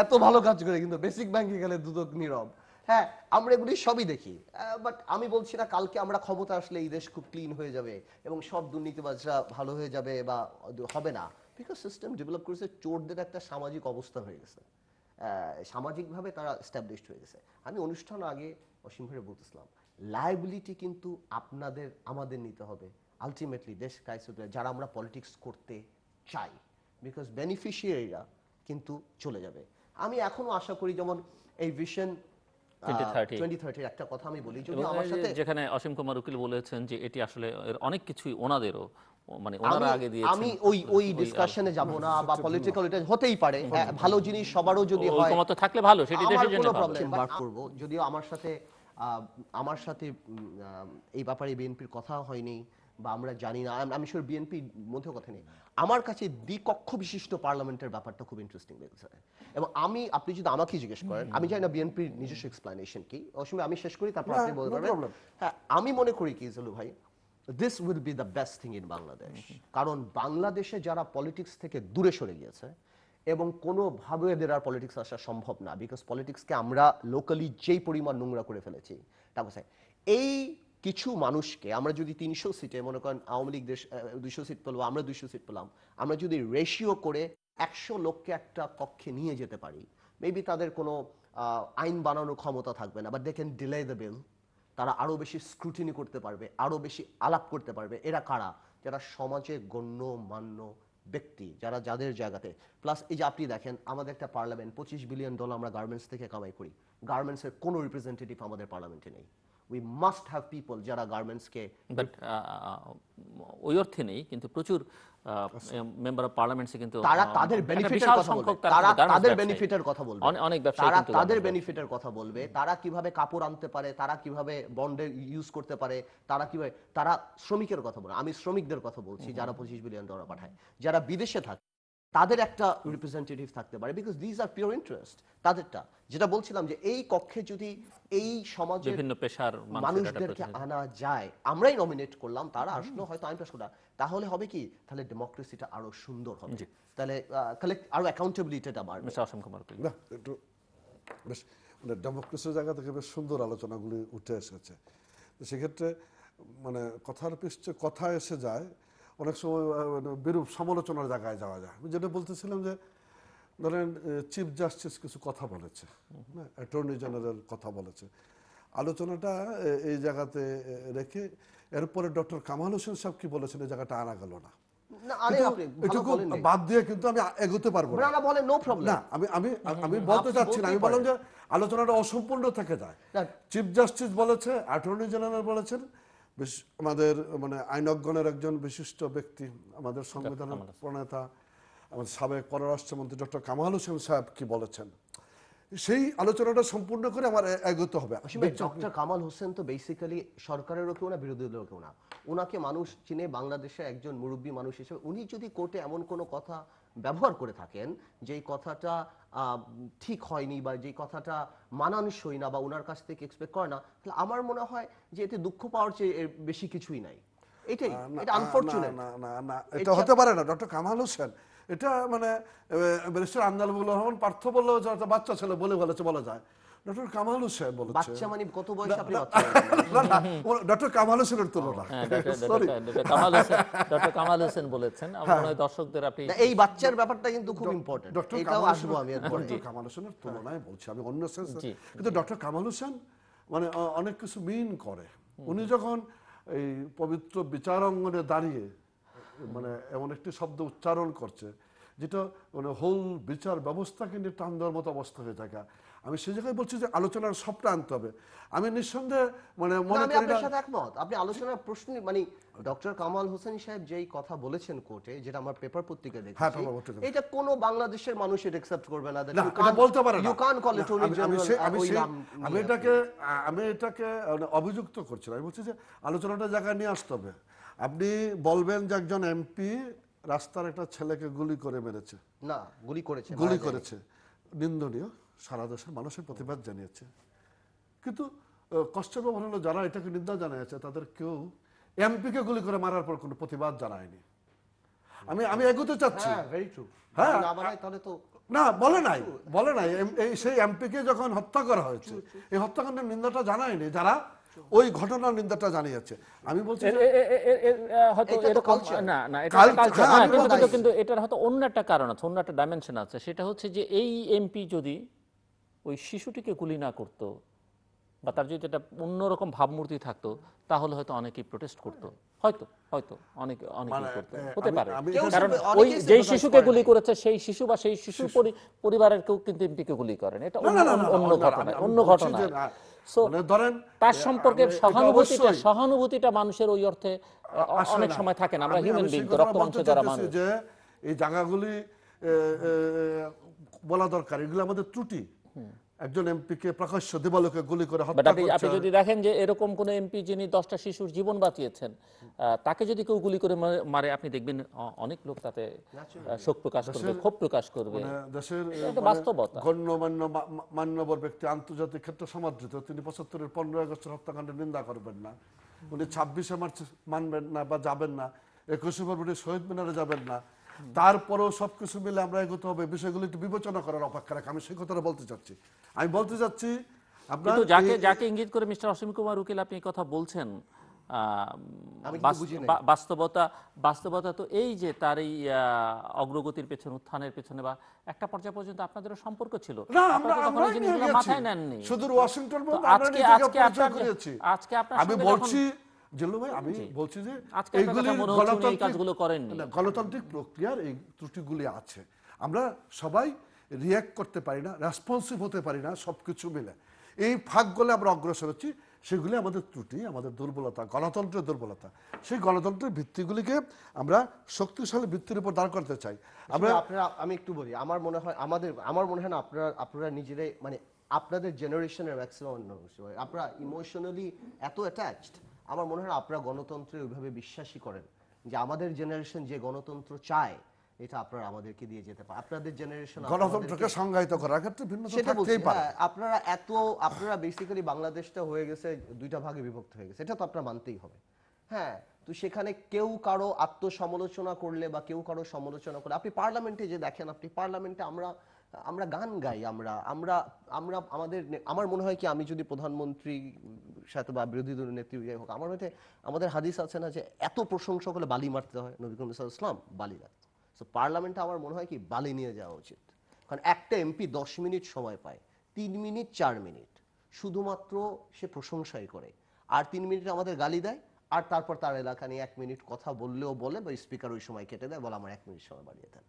[SPEAKER 3] এত ভালো কাজ করে কিন্তু বেসিক ব্যাংকে গেলে দুদক নীরব। হ্যাঁ, আমরা এগুলি সবই দেখি, বাট আমি বলছি না কালকে আমরা ক্ষমতা আসলে এই দেশ খুব ক্লিন হয়ে যাবে এবং সব দুর্নীতিবাজরা ভালো হয়ে যাবে, বা হবে না, বিকজ সিস্টেম ডেভেলপ করেছে, চোরদের একটা সামাজিক অবস্থান হয়ে গেছে, সামাজিকভাবে তারা এস্টাবলিশড হয়ে গেছে। আমি অনুষ্ঠান আগে অসীম ভাইয়ের বলতেছিলাম, লায়াবিলিটি কিন্তু আপনাদের আমাদের নিতে হবে আলটিমেটলি, দেশ কাইসুতে যারা আমরা পলিটিক্স করতে চাই, বিকজ বেনিফিশিয়ারিরা কিন্তু চলে যাবে। আমি এখনো আশা করি, যেমন এই ভিশন 2030 একটা কথা আমি বলি, যদি আমার সাথে,
[SPEAKER 1] যেখানে অসীম কুমার উকিল বলেছেন যে এটি আসলে এর অনেক কিছুই ওনাদেরও, মানে ওনারা আগে দিয়েছেন,
[SPEAKER 3] আমি ওই ডিসকাশনে যাব না, বা পলিটিক্যাল, এটা হতেই পারে, ভালো জিনিস সবারও যদি হয়,
[SPEAKER 1] ঐকমত্য থাকলে ভালো, সেটি দেশের জন্য ভালো।
[SPEAKER 3] প্রবলেম বার করব, যদিও আমার সাথে এই ব্যাপারে বিএনপির কথা হয়নি, বা আমরা জানি না, আমি শিওর বিএনপির মধ্যেও কথা নেই। আমার কাছে দ্বিকক্ষ বিশিষ্ট পার্লামেন্টের ব্যাপারটা খুব ইন্টারেস্টিং লেগেছে, এবং আপনি যদি আমাকে জিজ্ঞেস করেন, আমি জানি না বিএনপির নিজস্ব এক্সপ্লেনেশন কি, অসীমে আমি শেষ করি, তারপর আপনি বলতে পারবেন। হ্যাঁ, আমি মনে করি কি জলু ভাই, this will be the best thing in Bangladesh, কারণ বাংলাদেশে যারা পলিটিক্স থেকে দূরে সরে গিয়েছে, এবং কোনোভাবে এদের আর পলিটিক্স আসা সম্ভব না, বিকজ পলিটিক্সকে আমরা লোকালি যেই পরিমাণ নোংরা করে ফেলেছি, তা কোথায় এই কিছু মানুষকে আমরা যদি 300 সিটে, মনে করেন আওয়ামী লীগ দেশ 200 সিট পেল, আমরা 200 সিট পেলাম, আমরা যদি রেশিও করে 100 লোককে একটা কক্ষে নিয়ে যেতে পারি, মেবি তাদের কোনো আইন বানানোর ক্ষমতা থাকবে না, but they can delay the bill, তারা আরো বেশি স্ক্রুটিনি করতে পারবে, আরো বেশি আলাপ করতে পারবে। এরা কারা? যারা সমাজে গণ্যমান্য ব্যক্তি, যারা যাদের জায়গাতে, প্লাস এই যে আপনি দেখেন আমাদের একটা পার্লামেন্ট, $25 বিলিয়ন আমরা গার্মেন্টস থেকে কামাই করি, গার্মেন্টসের কোনো রিপ্রেজেন্টেটিভ আমাদের পার্লামেন্টে নেই। উই মাস্ট হ্যাভ পিপল যারা গার্মেন্টসকে,
[SPEAKER 1] বাট ওই অর্থে নেই, কিন্তু প্রচুর মেম্বার অফ পার্লামেন্টসে কিন্তু
[SPEAKER 3] তারা তাদের বেনিফিটের কথা বলবে, তারা তাদের বেনিফিটের কথা বলবে,
[SPEAKER 1] অনেক ব্যবসায়ী
[SPEAKER 3] তারা
[SPEAKER 1] কিন্তু
[SPEAKER 3] তাদের বেনিফিটের কথা বলবে, তারা কিভাবে কাপড় আনতে পারে, তারা কিভাবে বন্ডে ইউজ করতে পারে, তারা কিভাবে, তারা শ্রমিকের কথা বলে, আমি শ্রমিকদের কথা বলছি যারা $25 বিলিয়ন পাঠায়, যারা বিদেশে থাকে, তাদের একটা রিপ্রেজেন্টেটিভ থাকতে পারে, because this are pure interest তাদেরটা। যেটা বলছিলাম যে এই কক্ষে যদি এই সমাজের
[SPEAKER 1] বিভিন্ন পেশার
[SPEAKER 3] মানুষদেরকে আনা যায়, আমরাই নমিনেট করলাম, তারা আসলো, হয়তো আইন পাস করলাম, তাহলে হবে কি, তাহলে ডেমোক্রেসিটা আরো সুন্দর হবে, তাহলে আরো অ্যাকাউন্টেবিলিটিটা বাড়বে।
[SPEAKER 1] মিস্টার অসীম কুমার উকিল,
[SPEAKER 2] না, একটু বেশ মানে ডেমোক্রেসির জায়গা থেকে বেশ সুন্দর আলোচনাগুলি উঠে এসেছে। তো সেক্ষেত্রে মানে কথার পৃষ্ঠে কথা এসে যায়, অনেক সময় বিরূপ সমালোচনার জায়গায় যাওয়া যায়। আমি যেটা বলতেছিলাম যে ধরেন চিফ জাস্টিস কিছু কথা বলেছে, অ্যাটর্নি জেনারেল কথা বলেছে, আলোচনাটা এই জায়গাতে রেখে এরপরে ডক্টর কামাল হোসেন সাহেব কি বলেছেন এই জায়গাটা আনা গেল না, এটুকু বাদ দিয়ে কিন্তু আমি এগোতে পারবো না। না, আমি বলতে চাচ্ছি না, আমি বললাম যে আলোচনাটা অসম্পূর্ণ থেকে যায়। চিফ জাস্টিস বলেছে, অ্যাটর্নি জেনারেল বলেছেন, আমাদের মানে আইনজ্ঞনের একজন বিশিষ্ট ব্যক্তি, আমাদের সংবিধানের প্রণেতা, আমাদের সাবেক পররাষ্ট্রমন্ত্রী ডক্টর কামাল হোসেন সাহেব কি বলেছেন, সেই আলোচনাটা সম্পূর্ণ করে আমার এগোতে হবে।
[SPEAKER 3] ডক্টর কামাল হোসেন তো বেসিক্যালি সরকারেরও কেউ না, বিরোধী দলেরও কেউ না, ওনাকে মানুষ চিনে বাংলাদেশে একজন মুরব্বী মানুষ হিসেবে। উনি যদি কোর্টে এমন কোনো কথা ব্যবহার করে থাকেন যেই কথাটা ঠিক হয়নি, বা যেই কথাটা মানানসই না, বা ওনার কাছ থেকে এক্সপেক্ট করে না, তাহলে আমার মনে হয় যে এতে দুঃখ পাওয়ার চেয়ে এর বেশি কিছুই নাই। এটাই, এটা আনফরচুনেট।
[SPEAKER 2] না, এটা হতে পারে না। ডক্টর কামাল হোসেন এটা মানে ব্যারিস্টার আন্দালুল রহমান পার্থ বললেও বাচ্চা ছেলে বলে বলেছে বলা যায়, ডক্টর কামাল হোসেন বলেছে
[SPEAKER 3] বাচ্চা মানে কত বয়স আপনি বাচ্চা বলছেন?
[SPEAKER 2] ডক্টর কামাল হোসেনের তুলনা
[SPEAKER 1] হ্যাঁ,
[SPEAKER 2] Sorry.
[SPEAKER 1] ডক্টর কামাল হোসেন বলেছেন। আমার মনে হয় দর্শকদের আপনি
[SPEAKER 3] না, এই বাচ্চার ব্যাপারটা কিন্তু খুব ইম্পর্টেন্ট,
[SPEAKER 2] ডক্টর
[SPEAKER 3] এটাও
[SPEAKER 2] কামাল
[SPEAKER 3] আসবো আমি এরপরে।
[SPEAKER 2] ডক্টর কামাল হোসেনের তুলনায় বলছি আমি অন্য সেন্সে,
[SPEAKER 1] জি,
[SPEAKER 2] কিন্তু ডক্টর কামাল হোসেন মানে অনেক কিছু মিন করে। উনি যখন এই পবিত্র বিচার অঙ্গনে দাঁড়িয়ে মানে এমন একটি শব্দ উচ্চারণ করছে যেটা মানে হোল বিচার ব্যবস্থাকে নিয়ে টান দেওয়ার মতো অবস্থা হয়ে থাকে, আমি সেই জায়গায় বলছি যে আলোচনার সবটা আনতে হবে। আমি নিঃসন্দেহে মানে
[SPEAKER 3] না,
[SPEAKER 2] মনে
[SPEAKER 3] আমি
[SPEAKER 2] করি
[SPEAKER 3] আপনার
[SPEAKER 2] না
[SPEAKER 3] সাথে একমত। আপনি আলোচনার প্রশ্ন মানে ডক্টর কামাল হোসেন সাহেব যেই কথা বলেছেন কোর্টে, যেটা আমার পেপার পত্রিকায়
[SPEAKER 2] হ্যাঁ,
[SPEAKER 3] দেখেছি,
[SPEAKER 2] পেপার পত্রিকায়।
[SPEAKER 3] এটা কোনো বাংলাদেশের মানুষ এটা অ্যাকসেপ্ট করবে না।
[SPEAKER 2] না, এটা বলতে পারে না।
[SPEAKER 3] ইউ কান কল অ্যাটর্নি
[SPEAKER 2] আমি
[SPEAKER 3] জেনারেল
[SPEAKER 2] আমি এটাকে মানে অভিযুক্ত করছি না। আমি বলছি যে আলোচনাটা জায়গায় নিয়ে আসতে হবে। আপনি বলবেন যে একজন এমপি রাস্তার একটা ছেলেকে গুলি করে মেরেছে,
[SPEAKER 3] না, গুলি করেছে,
[SPEAKER 2] গুলি
[SPEAKER 3] মারা যায়নি।
[SPEAKER 2] করেছে, নিন্দনীয়, সারা দেশের মানুষের প্রতিবাদ জানিয়েছে, কিন্তু কষ্টের ব্যাপার হলো যারা এটাকে নিন্দা জানিয়েছে তাদের কেউ এমপিকে গুলি করে মারার পর কোনো প্রতিবাদ জানায়নি। আমি এগোতে চাচ্ছি।
[SPEAKER 3] হ্যাঁ, ভেরি ট্রু।
[SPEAKER 2] হ্যাঁ,
[SPEAKER 3] না বানাই তাহলে তো
[SPEAKER 2] না বলে নাই, বলে নাই। এই সেই এমপিকে যখন হত্যা করা হয়েছে এই হত্যাকাণ্ডের নিন্দাটা জানায়নি যারা ওই ঘটনার নিন্দাটা জানিয়েছে। আমি বলছি যে
[SPEAKER 1] হয়তো
[SPEAKER 3] এটা তো
[SPEAKER 1] এরকম
[SPEAKER 3] culture।
[SPEAKER 1] না না এটা
[SPEAKER 2] Culture,
[SPEAKER 1] কালচার,
[SPEAKER 2] হ্যাঁ, আমি
[SPEAKER 1] কিন্তু
[SPEAKER 2] বলছি।
[SPEAKER 1] কিন্তু এটার হয়তো অন্য একটা কারণ আছে, অন্য একটা ডাইমেনশন আছে। সেটা হচ্ছে যে এই এমপি যদি ওই শিশুটিকে গুলি না করতো বা তার যদি একটা অন্যরকম ভাবমূর্তি থাকতো তাহলে হয়তো অনেকেই প্রোটেস্ট করতো, হয়তো হয়তো অনেকেই
[SPEAKER 2] মানে,
[SPEAKER 1] করতো, হতে পারে।
[SPEAKER 2] আমি
[SPEAKER 3] কেউ
[SPEAKER 1] কারণ
[SPEAKER 3] অনেকেই
[SPEAKER 1] ওই
[SPEAKER 3] sympathize
[SPEAKER 1] যেই শিশুকে
[SPEAKER 3] করে
[SPEAKER 1] গুলি
[SPEAKER 3] নাই।
[SPEAKER 1] করেছে সেই শিশু বা সেই শিশুর পরিবারের কেউ কিন্তু এমপিকে গুলি করেন, এটা
[SPEAKER 2] না, না, না, না,
[SPEAKER 1] অন্য
[SPEAKER 2] না,
[SPEAKER 1] ঘটনা,
[SPEAKER 2] আমি
[SPEAKER 1] অন্য
[SPEAKER 2] বলছি
[SPEAKER 1] ঘটনা।
[SPEAKER 2] যে না,
[SPEAKER 1] সো
[SPEAKER 2] মানে ধরেন
[SPEAKER 1] তার সম্পর্কে
[SPEAKER 2] এটা অবশ্যই
[SPEAKER 1] সহানুভূতিটা মানুষের ওই অর্থে
[SPEAKER 2] আসে
[SPEAKER 1] অনেক
[SPEAKER 2] না।
[SPEAKER 1] সময় থাকে না। আমরা
[SPEAKER 2] আমি
[SPEAKER 1] হিউম্যান
[SPEAKER 2] সেই
[SPEAKER 1] বিং,
[SPEAKER 2] কথাটা
[SPEAKER 1] রক্ত
[SPEAKER 2] বলতে
[SPEAKER 1] মাংসে ধরা
[SPEAKER 2] চাইতেছি
[SPEAKER 1] মানুষ।
[SPEAKER 2] যে এই জায়গাগুলি বলা দরকার, এগুলো আমাদের ত্রুটি। একজন এমপিকে প্রকাশ্য দিবালোকে গুলি করে
[SPEAKER 1] বাট
[SPEAKER 2] হত্যা
[SPEAKER 1] আপনি
[SPEAKER 2] করছে।
[SPEAKER 1] যদি দেখেন যে এরকম কোন এমপি যিনি 10টা শিশুর জীবন বাঁচিয়েছেন, তাকে যদি কেউ গুলি করে মারে, আপনি দেখবেন অনেক লোক তাতে শোক প্রকাশ করবে, ক্ষোভ প্রকাশ করবে।
[SPEAKER 2] মানে দেশের
[SPEAKER 1] এটা
[SPEAKER 2] মানে
[SPEAKER 1] বাস্তবতা।
[SPEAKER 2] গণ্যমান্য মান্যবর ব্যক্তি, আন্তর্জাতিক ক্ষেত্রে সমাদৃত, তিনি 75-এর 15 আগস্টের হত্যাকাণ্ডের নিন্দা করবেন না, উনি 26শে মার্চ মানবেন না বা যাবেন না, 21শে ফেব্রুয়ারি শহীদ মিনারে যাবেন না, তারপরেও সবকিছু মিলে আমরা এগোতে হবে, বিষয়গুলো একটু বিবেচনা করার অপেক্ষা রাখে। আমি সেই কথাটা বলতে চাচ্ছি। আমি বলতে চাচ্ছি আপনার
[SPEAKER 1] কিন্তু যাকে ইঙ্গিত করে মিস্টার অসীম কুমার উকিল আপনি এই কথা বলছেন,
[SPEAKER 3] আমি কিন্তু বুঝি নাই।
[SPEAKER 1] বাস্তবতা তো এই যে তার এই অগ্রগতির পেছনে, উত্থানের পেছনে বা একটা পর্যায় পর্যন্ত আপনাদেরও সম্পর্ক ছিল,
[SPEAKER 2] না,
[SPEAKER 1] আপনারা তো তখন
[SPEAKER 2] আমরা
[SPEAKER 1] এই জিনিসগুলো
[SPEAKER 2] নিয়ে গেছি।
[SPEAKER 1] মাথায় নেননি।
[SPEAKER 2] সুদূর ওয়াশিংটন
[SPEAKER 1] তো
[SPEAKER 2] পর্যন্ত আমরা
[SPEAKER 1] আজকে
[SPEAKER 2] নিজেকে
[SPEAKER 1] আজকে
[SPEAKER 2] পরিচয়
[SPEAKER 1] আপনার
[SPEAKER 2] করিয়েছি।
[SPEAKER 1] আজকে আপনার
[SPEAKER 2] আমি
[SPEAKER 1] সঙ্গে
[SPEAKER 2] বলছি জিল্লু ভাই, আমি বলছি যে
[SPEAKER 1] আজকে আপনার কথা মনে হচ্ছে উনি এই কাজগুলো করেননি।
[SPEAKER 2] গণতান্ত্রিক প্রক্রিয়ার এই ত্রুটিগুলি আছে। আমরা সবাই রিয়্যাক্ট করতে পারি না, রেসপন্সিভ হতে পারি না, সবকিছু মিলে এই ফাঁকগুলো আমরা অগ্রসর হচ্ছি। সেগুলি আমাদের ত্রুটি, আমাদের দুর্বলতা, গণতন্ত্রের দুর্বলতা। সেই গণতন্ত্রের ভিত্তিগুলিকে আমরা শক্তিশালী ভিত্তির উপর দাঁড় করতে চাই। আমরা
[SPEAKER 3] আপনারা, আমি একটু বলি, আমার মনে হয় আমার মনে হয় না আপনারা নিজেরাই মানে আপনাদের জেনারেশনের ম্যাক্সিমাম মানুষ, আপনারা ইমোশনালি এত অ্যাটাচড। আমার মনে হয় না আপনারা গণতন্ত্রে ওইভাবে বিশ্বাসী করেন যে আমাদের জেনারেশন যে গণতন্ত্র চায় এটা আপনারা আমাদেরকে দিয়ে যেতে পারে। আপনাদের জেনারেশন
[SPEAKER 2] গণতন্ত্রকে সংজ্ঞায়িত করার ক্ষেত্রে ভিন্নতা
[SPEAKER 3] সেটা বলছি।
[SPEAKER 2] থাকতেই পারে।
[SPEAKER 3] হ্যাঁ, আপনারা বেসিক্যালি বাংলাদেশটা হয়ে গেছে দুইটা ভাগে বিভক্ত হয়ে গেছে, এটা তো আপনারা মানতেই হবে। হ্যাঁ, তো সেখানে কেউ কারো আত্মসমালোচনা করলে বা কেউ কারো সমালোচনা করলে, আপনি পার্লামেন্টে যে দেখেন, আপনি পার্লামেন্টে আমরা গান গাই, আমার মনে হয় কি, আমি যদি প্রধানমন্ত্রী সাথে বা বিরোধী দলের নেত্রী যাই হোক, আমার মতে আমাদের হাদিস আছে না যে এত প্রশংসা করলে বালি মারতে হয়, নবী করিম সাল্লাল্লাহু আলাইহি ওয়াসাল্লাম বালি রাখত। সো পার্লামেন্টে আমার মনে হয় কি বালি নিয়ে যাওয়া উচিত। কারণ একটা এমপি 10 মিনিট সময় পায়, 3 মিনিট 4 মিনিট শুধুমাত্র সে প্রশংসাই করে, আর 3 মিনিট আমাদের গালি দেয়, আর তারপর তার এলাকা নিয়ে 1 মিনিট কথা বললেও বলে, বা স্পিকার ওই সময় কেটে দেয়, বলে আমার 1 মিনিট সময় বাড়িয়ে দেন।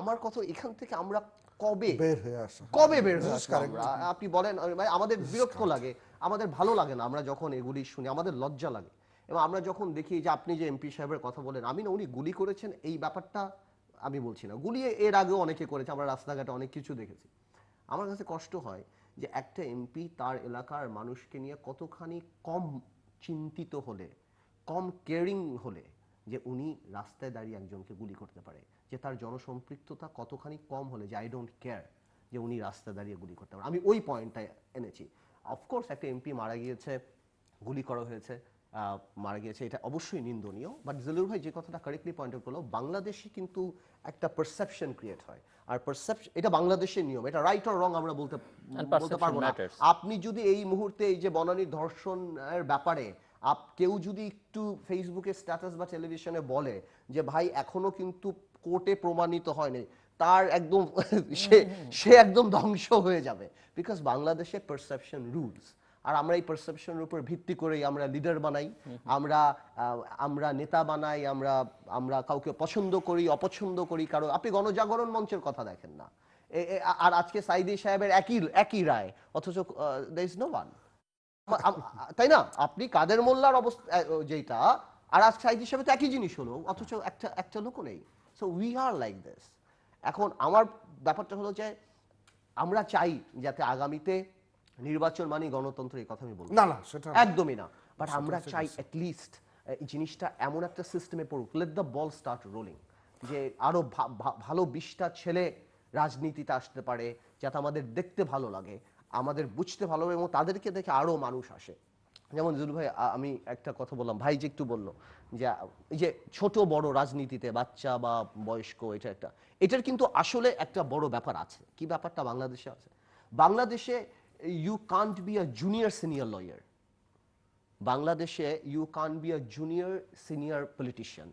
[SPEAKER 3] আমার কথা এখান থেকে আমরা কবে
[SPEAKER 2] বের হয়ে আসা।
[SPEAKER 3] বের হয়ে আসবো আমরা? আপনি বলেন, আমাদের বিরক্ত লাগে, আমাদের ভালো লাগে না আমরা যখন এগুলি শুনি, আমাদের লজ্জা লাগে। এবং আমরা যখন দেখি যে আপনি যে এমপি সাহেবের কথা বলেন, আমি না উনি গুলি করেছেন এই ব্যাপারটা আমি বলছি না, গুলি এর আগেও অনেকে করেছে, আমরা রাস্তাঘাটে অনেক কিছু দেখেছি। আমার কাছে কষ্ট হয় যে একটা এমপি তার এলাকার মানুষকে নিয়ে কতখানি কম চিন্তিত হলে, কম কেয়ারিং হলে যে উনি রাস্তায় দাঁড়িয়ে একজনকে গুলি করতে পারে, যে তার জনসম্পৃক্ততা কতখানি কম হলে যে আই ডোন্ট কেয়ার যে উনি রাস্তায় দাঁড়িয়ে গুলি করতে পারে। আমি ওই পয়েন্টটা এনেছি। অফকোর্স একটা এমপি মারা গিয়েছে, গুলি করা হয়েছে, মারা গিয়েছে, এটা অবশ্যই নিন্দনীয়। বাট জলিল ভাই যে কথাটা কারেক্টলি পয়েন্ট আউট করলো, বাংলাদেশে কিন্তু একটা পারসেপশন ক্রিয়েট হয়, আর পারসেপশন এটা বাংলাদেশের নিয়ম, এটা রাইট অর রং আমরা বলতে পারবো না।
[SPEAKER 1] matters.
[SPEAKER 3] আপনি যদি এই মুহূর্তে এই যে বনানীর ধর্ষণের ব্যাপারে কেউ যদি একটু ফেসবুকে স্ট্যাটাস বা টেলিভিশনে বলে যে ভাই এখনো কিন্তু কোর্টে প্রমাণিত হয়নি, তার একদম সে একদম ধ্বংস হয়ে যাবে। বিকজ বাংলাদেশের পারসেপশন রুলস, আর আমরা এই পারসেপশনের উপর ভিত্তি করেই আমরা লিডার বানাই, আমরা নেতা বানাই, আমরা কাউকে পছন্দ করি, অপছন্দ করি কারো। আপনি গণজাগরণ মঞ্চের কথা দেখেন না, আর আজকে সাইদি সাহেবের একই রায়, অথচ there is no one, তাই না? আপনি কাদের মোল্লার অবস্থা যেটা, আর আজ সাইদি হিসেবে তো একই জিনিস হলো, অথচ একটা লোকও নেই। So we are like this. এখন আমার ব্যাপারটা হলো যে আমরা চাই যাতে আগামীতে নির্বাচন মানে গণতন্ত্র, এই কথা আমি বলবো
[SPEAKER 2] না সেটা
[SPEAKER 3] একদমই না, বাট আমরা চাই অ্যাটলিস্ট এই জিনিসটা এমন একটা সিস্টেমে পড়ুক, let the ball start rolling, যে আরো ভালো 20টা ছেলে রাজনীতিতে আসতে পারে, যাতে আমাদের দেখতে ভালো লাগে, আমাদের বুঝতে ভালো লাগে, এবং তাদেরকে দেখে আরো মানুষ আসে। যেমন জুল ভাই, আমি একটা কথা বললাম, ভাই যে একটু বললো যে এই যে ছোট বড় রাজনীতিতে বাচ্চা বা বয়স্ক, এটার কিন্তু আসলে একটা বড় ব্যাপার আছে। কি ব্যাপারটা বাংলাদেশে আছে? বাংলাদেশে you can't be a junior senior lawyer, বাংলাদেশে you can't be a junior senior politician,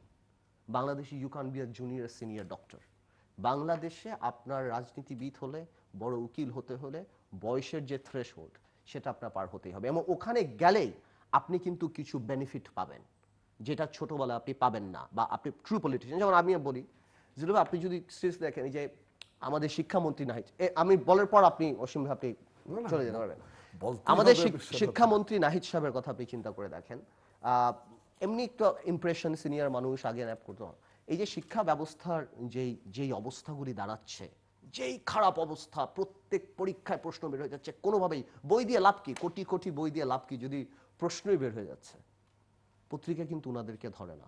[SPEAKER 3] বাংলাদেশে you can't be a junior senior doctor. বাংলাদেশে আপনার রাজনীতিবিদ হলে, বড় উকিল হতে হলে বয়সের যে থ্রেশহোল্ড সেটা আপনার পার হতেই হবে, এবং ওখানে গেলেই আপনি কিন্তু কিছু বেনিফিট পাবেন যেটা ছোটবেলায় আপনি পাবেন না, বা আপনি ট্রু পলিটিশিয়ান। যেমন আমি বলি, যেটা আপনি যদি সিরিয়াস দেখেন, এই যে আমাদের শিক্ষামন্ত্রী নাহিদ, আমি বলার পর আপনি অসীম ভাই আপনি চলে যেতে পারবেন। আমাদের শিক্ষামন্ত্রী নাহিদ সাহেবের কথা আপনি চিন্তা করে দেখেন, এমনি একটা ইমপ্রেশন, সিনিয়র মানুষ, আগে ন্যাপ করতে হয়। এই যে শিক্ষা ব্যবস্থার যেই অবস্থাগুলি দাঁড়াচ্ছে, যেই খারাপ অবস্থা, প্রত্যেক পরীক্ষায় প্রশ্ন বের হয়ে যাচ্ছে, কোনোভাবেই বই দিয়ে লাভ কি, কোটি কোটি বই দিয়ে লাভ কি যদি প্রশ্নই বের হয়ে যাচ্ছে, পত্রিকা কিন্তু উনাদেরকে ধরে না।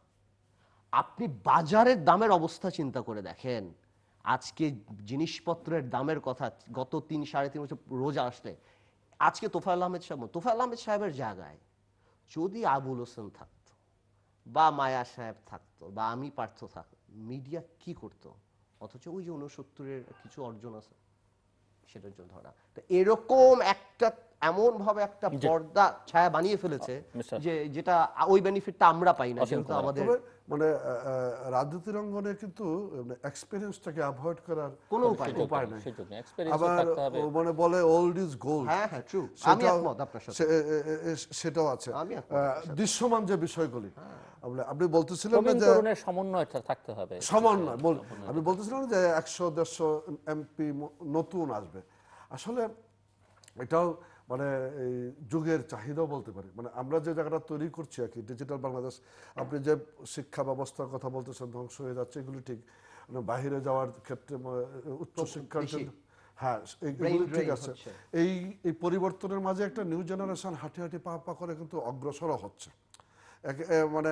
[SPEAKER 3] আপনি বাজারের দামের অবস্থা চিন্তা করে দেখেন, আজকে জিনিসপত্রের দামের কথা গত 3-3.5 বছর রোজা আসলে, আজকে তোফায়েল আহমেদ সাহেবের জায়গায় যদি আবুল হোসেন থাকতো, বা মায়া সাহেব থাকতো, বা আমি পার্থ থাকতো, মিডিয়া কি করতো? অথচ ওই যে 69-এর কিছু অর্জন আছে সেটার জন্য ধরা। তো এরকম একটা এমন ভাবে একটা পর্দা ছায়া বানিয়ে ফেলেছে যে যেটা ওই বেনিফিটটা আমরা পাই না, যেহেতু আমাদের
[SPEAKER 2] মানে রাজনীতির অঙ্গনে কিন্তু এক্সপেরিয়েন্সটাকে অ্যাভয়েড করার
[SPEAKER 3] কোনো উপায়
[SPEAKER 2] নাই।
[SPEAKER 1] এক্সপেরিয়েন্স
[SPEAKER 2] আবার
[SPEAKER 1] থাকতে হবে।
[SPEAKER 2] মানে বলে ওল্ড ইজ গোল্ড,
[SPEAKER 3] হ্যাঁ ট্রু, আমি একমত আপনার সাথে,
[SPEAKER 2] সেটাও আছে।
[SPEAKER 3] আমি একমত।
[SPEAKER 2] দৃশ্যমান যে বিষয়গুলি আপনি বলতেছিলেন না
[SPEAKER 1] প্রবীণ
[SPEAKER 2] যে
[SPEAKER 1] তরুণের সমন্বয়টা থাকতে হবে,
[SPEAKER 2] সমন্বয়, আমি বলতেছিলাম যে 100-150 এমপি নতুন আসবে। আসলে এটাও মানে এই যুগের চাহিদাও বলতে পারি। মানে আমরা যে জায়গাটা তৈরি করছি আর কি, ডিজিটাল বাংলাদেশ, আপনি যে শিক্ষা ব্যবস্থার কথা বলতেছেন ধ্বংস হয়ে যাচ্ছে, এগুলো ঠিক। মানে বাহিরে যাওয়ার ক্ষেত্রে উচ্চ শিক্ষার জন্য, হ্যাঁ এগুলো ঠিক আছে। এই পরিবর্তনের মাঝে একটা নিউ জেনারেশন হাঁটি হাঁটি পা পা করে কিন্তু অগ্রসর হচ্ছে। মানে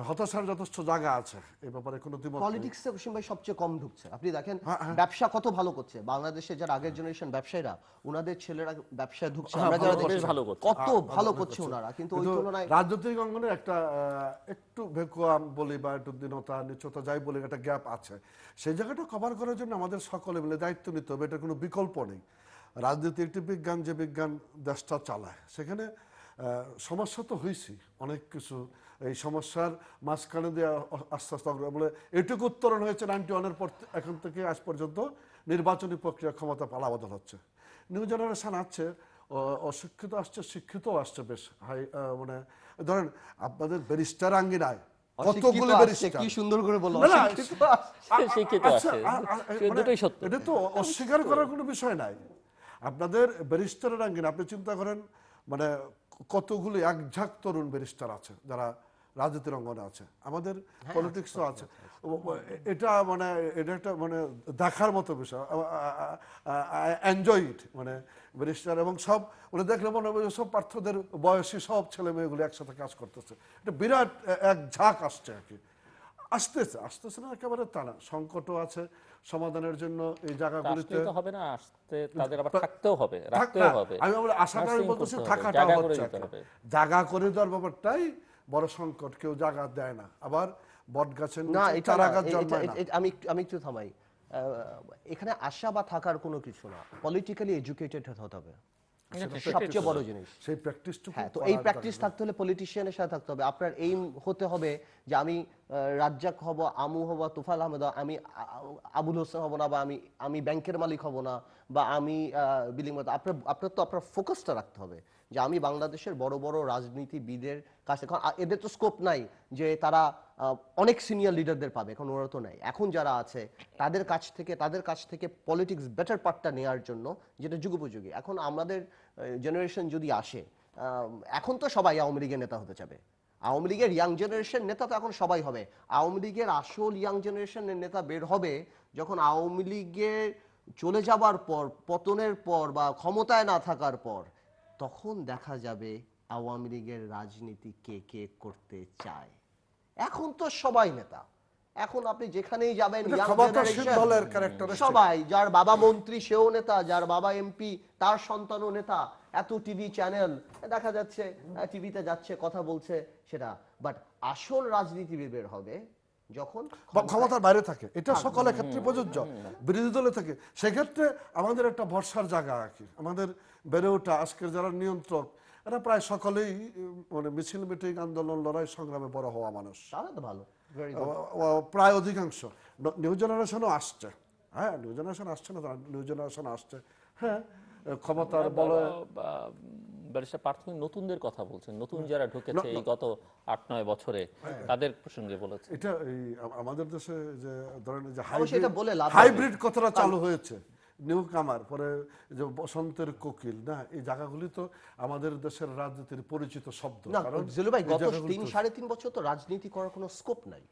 [SPEAKER 2] হতাশার যথেষ্ট জায়গা আছে এই ব্যাপারে, কোনো দ্বিমত নেই।
[SPEAKER 3] পলিটিক্সে অসীম ভাই সবচেয়ে কম ঢুকছে। আপনি দেখেন ব্যবসা কত ভালো করছে বাংলাদেশে, যারা আগের জেনারেশন ব্যবসায়ীরা, ওনাদের ছেলেরা ব্যবসায় ঢুকছে, আমরা যারা দেখছি কত ভালো করছে ওনারা, কিন্তু ওই তুলনায়
[SPEAKER 2] রাজনৈতিক অঙ্গনে একটা একটু ভেকুয়াম বলি বা একটু দীনতা নিচতা যাই বলি, একটা গ্যাপ আছে। সেই জায়গাটা কভার করার জন্য আমাদের সকলে মিলে দায়িত্ব নিতে হবে, এটার কোনো বিকল্প নেই। রাজনীতি একটি বিজ্ঞান, যে বিজ্ঞান দেশটা চালায়, সেখানে সমস্যা তো হয়েছি অনেক কিছু। এই সমস্যার মাঝখানে দিয়ে আস্তে আস্তে বলে এটুকু উত্তরণ হয়েছে 91-এর পর, এখন থেকে আজ পর্যন্ত নির্বাচনী প্রক্রিয়া ক্ষমতা পালাবদল হচ্ছে। নিউ জেনারেশন আসছে, অশিক্ষিত আসছে, শিক্ষিতও আসছে বেশ হাই। মানে ধরেন আপনাদের ব্যারিস্টার আঙ্গিনায় কতগুলো ব্যারিস্টার,
[SPEAKER 3] কি সুন্দর করে বললো,
[SPEAKER 1] শিক্ষিত আছে, দুটোই সত্য।
[SPEAKER 2] এটা তো অস্বীকার করার কোনো বিষয় নাই। আপনাদের ব্যারিস্টারের আঙ্গিনা আপনি চিন্তা করেন, মানে কতগুলো একঝাঁক তরুণ ব্যারিস্টার আছে যারা রাজনীতির অঙ্গনে আছে, আমাদের পলিটিক্সও আছে। এটা একটা মানে দেখার মতো বিষয়, এনজয় ইট। মানে ব্যারিস্টার এবং সব মানে দেখলে মনে হবে সব পার্থদের বয়সী সব ছেলে মেয়েগুলো একসাথে কাজ করতেছে, এটা বিরাট এক ঝাঁক আসছে আর কি। আসতেছে না একেবারে তা না, সংকটও আছে সমাধানের জন্য এই জায়গাগুলিতে
[SPEAKER 1] হবে না, আসতে তাদের আবার থাকতেও হবে, রাখতেও হবে।
[SPEAKER 2] আমি আশাটা বলতেছি থাকাটাও হচ্ছে, জায়গা করে দেওয়ার ব্যাপারটাই বড় সংকট, কেউ জায়গা দেয় না, আবার বট গাছের
[SPEAKER 3] না
[SPEAKER 2] নিচে
[SPEAKER 3] এটা
[SPEAKER 2] চারা
[SPEAKER 3] না,
[SPEAKER 2] গাছ জন্মায় না।
[SPEAKER 3] আমি একটু থামাই। এখানে আসা বা থাকার কোনো কিছু না, পলিটিক্যালি এডুকেটেড হতে হবে, সবচেয়ে বড় জিনিস।
[SPEAKER 2] সেই প্র্যাকটিসটুকু
[SPEAKER 3] হ্যাঁ, তো এই প্র্যাকটিস থাকতে হলে পলিটিশিয়ানের সাথে থাকতে হবে। আপনার এইম হতে হবে যে আমি রাজ্জাক হব, আমু হব, তুফাল আহমেদ হব, আমি আবুল হোসেন হব না, বা আমি ব্যাংকের মালিক হব না, বা আমি বিলিং। আপনার তো আপনার ফোকাসটা রাখতে হবে যে আমি বাংলাদেশের বড় বড় রাজনীতিবিদের কাছে, কারণ এদের তো স্কোপ নাই যে তারা অনেক সিনিয়র লিডারদের পাবে, এখন ওরা তো নাই। এখন যারা আছে তাদের কাছ থেকে পলিটিক্স বেটার পার্টটা নেওয়ার জন্য, যেটা যুগোপযোগী। এখন আমাদের জেনারেশন যদি আসে, এখন তো সবাই আওয়ামী লীগের নেতা হতে চাবে। আওয়ামী লীগের ইয়াং জেনারেশন নেতা তো এখন সবাই হবে। আওয়ামী লীগের আসল ইয়াং জেনারেশনের নেতা বের হবে যখন আওয়ামী লীগের চলে যাবার পর, পতনের পর, বা ক্ষমতায় না থাকার পর, তখন দেখা যাবে আওয়ামী লীগের রাজনীতি কে কে করতে চায়। এখন তো সবাই নেতা, এখন আপনি যেখানেই যাবেন
[SPEAKER 2] এটা
[SPEAKER 3] young
[SPEAKER 2] ক্ষমতাসীন
[SPEAKER 3] generation,
[SPEAKER 2] দলের characteristic।
[SPEAKER 3] সবাই, যার বাবা মন্ত্রী সেও নেতা, যার বাবা এমপি তার সন্তানও নেতা। এত টিভি চ্যানেল দেখা যাচ্ছে, টিভিতে যাচ্ছে, কথা বলছে, সেটা। বাট আসল রাজনীতিবিদ বের হবে যখন
[SPEAKER 2] ক্ষমতার বাইরে থাকে, এটা সকলের ক্ষেত্রে প্রযোজ্য, বিরোধী দলে থাকে। সেক্ষেত্রে আমাদের একটা ভরসার জায়গা আর কি, আমাদের বেড়ে ওঠা আজকের যারা নিয়ন্ত্রক, এরা প্রায় সকলেই মানে মিছিল মিটিং আন্দোলন লড়াই সংগ্রামে বড় হওয়া মানুষ,
[SPEAKER 3] তাহলে তো ভালো, very good।
[SPEAKER 2] প্রায় অধিকাংশ। নিউ জেনারেশনও আসছে, হ্যাঁ নিউ জেনারেশন আসছে না, নিউ জেনারেশন আসছে, হ্যাঁ ক্ষমতার বলে।
[SPEAKER 1] ব্যারিস্টার পার্থ নতুনদের কথা বলছেন, নতুন যারা ঢুকেছে এই গত 8-9 বছরে, তাদের প্রসঙ্গে বলেছে।
[SPEAKER 2] এটা এই আমাদের দেশে যে ধরেন যে
[SPEAKER 3] অবশ্যই এটা বলে লাভ
[SPEAKER 2] হাইব্রিড কথাটা চালু হয়েছে, নিউ কামার, পরে যে বসন্তের কোকিল, না এই জায়গাগুলি তো আমাদের দেশের রাজনীতির পরিচিত শব্দ।
[SPEAKER 3] না
[SPEAKER 2] কারণ
[SPEAKER 3] জিলু ভাই,
[SPEAKER 2] এই
[SPEAKER 3] গত
[SPEAKER 2] জায়গাগুলি তো-
[SPEAKER 3] 3-3.5 বছর তো রাজনীতি করার কোনো স্কোপ নাই।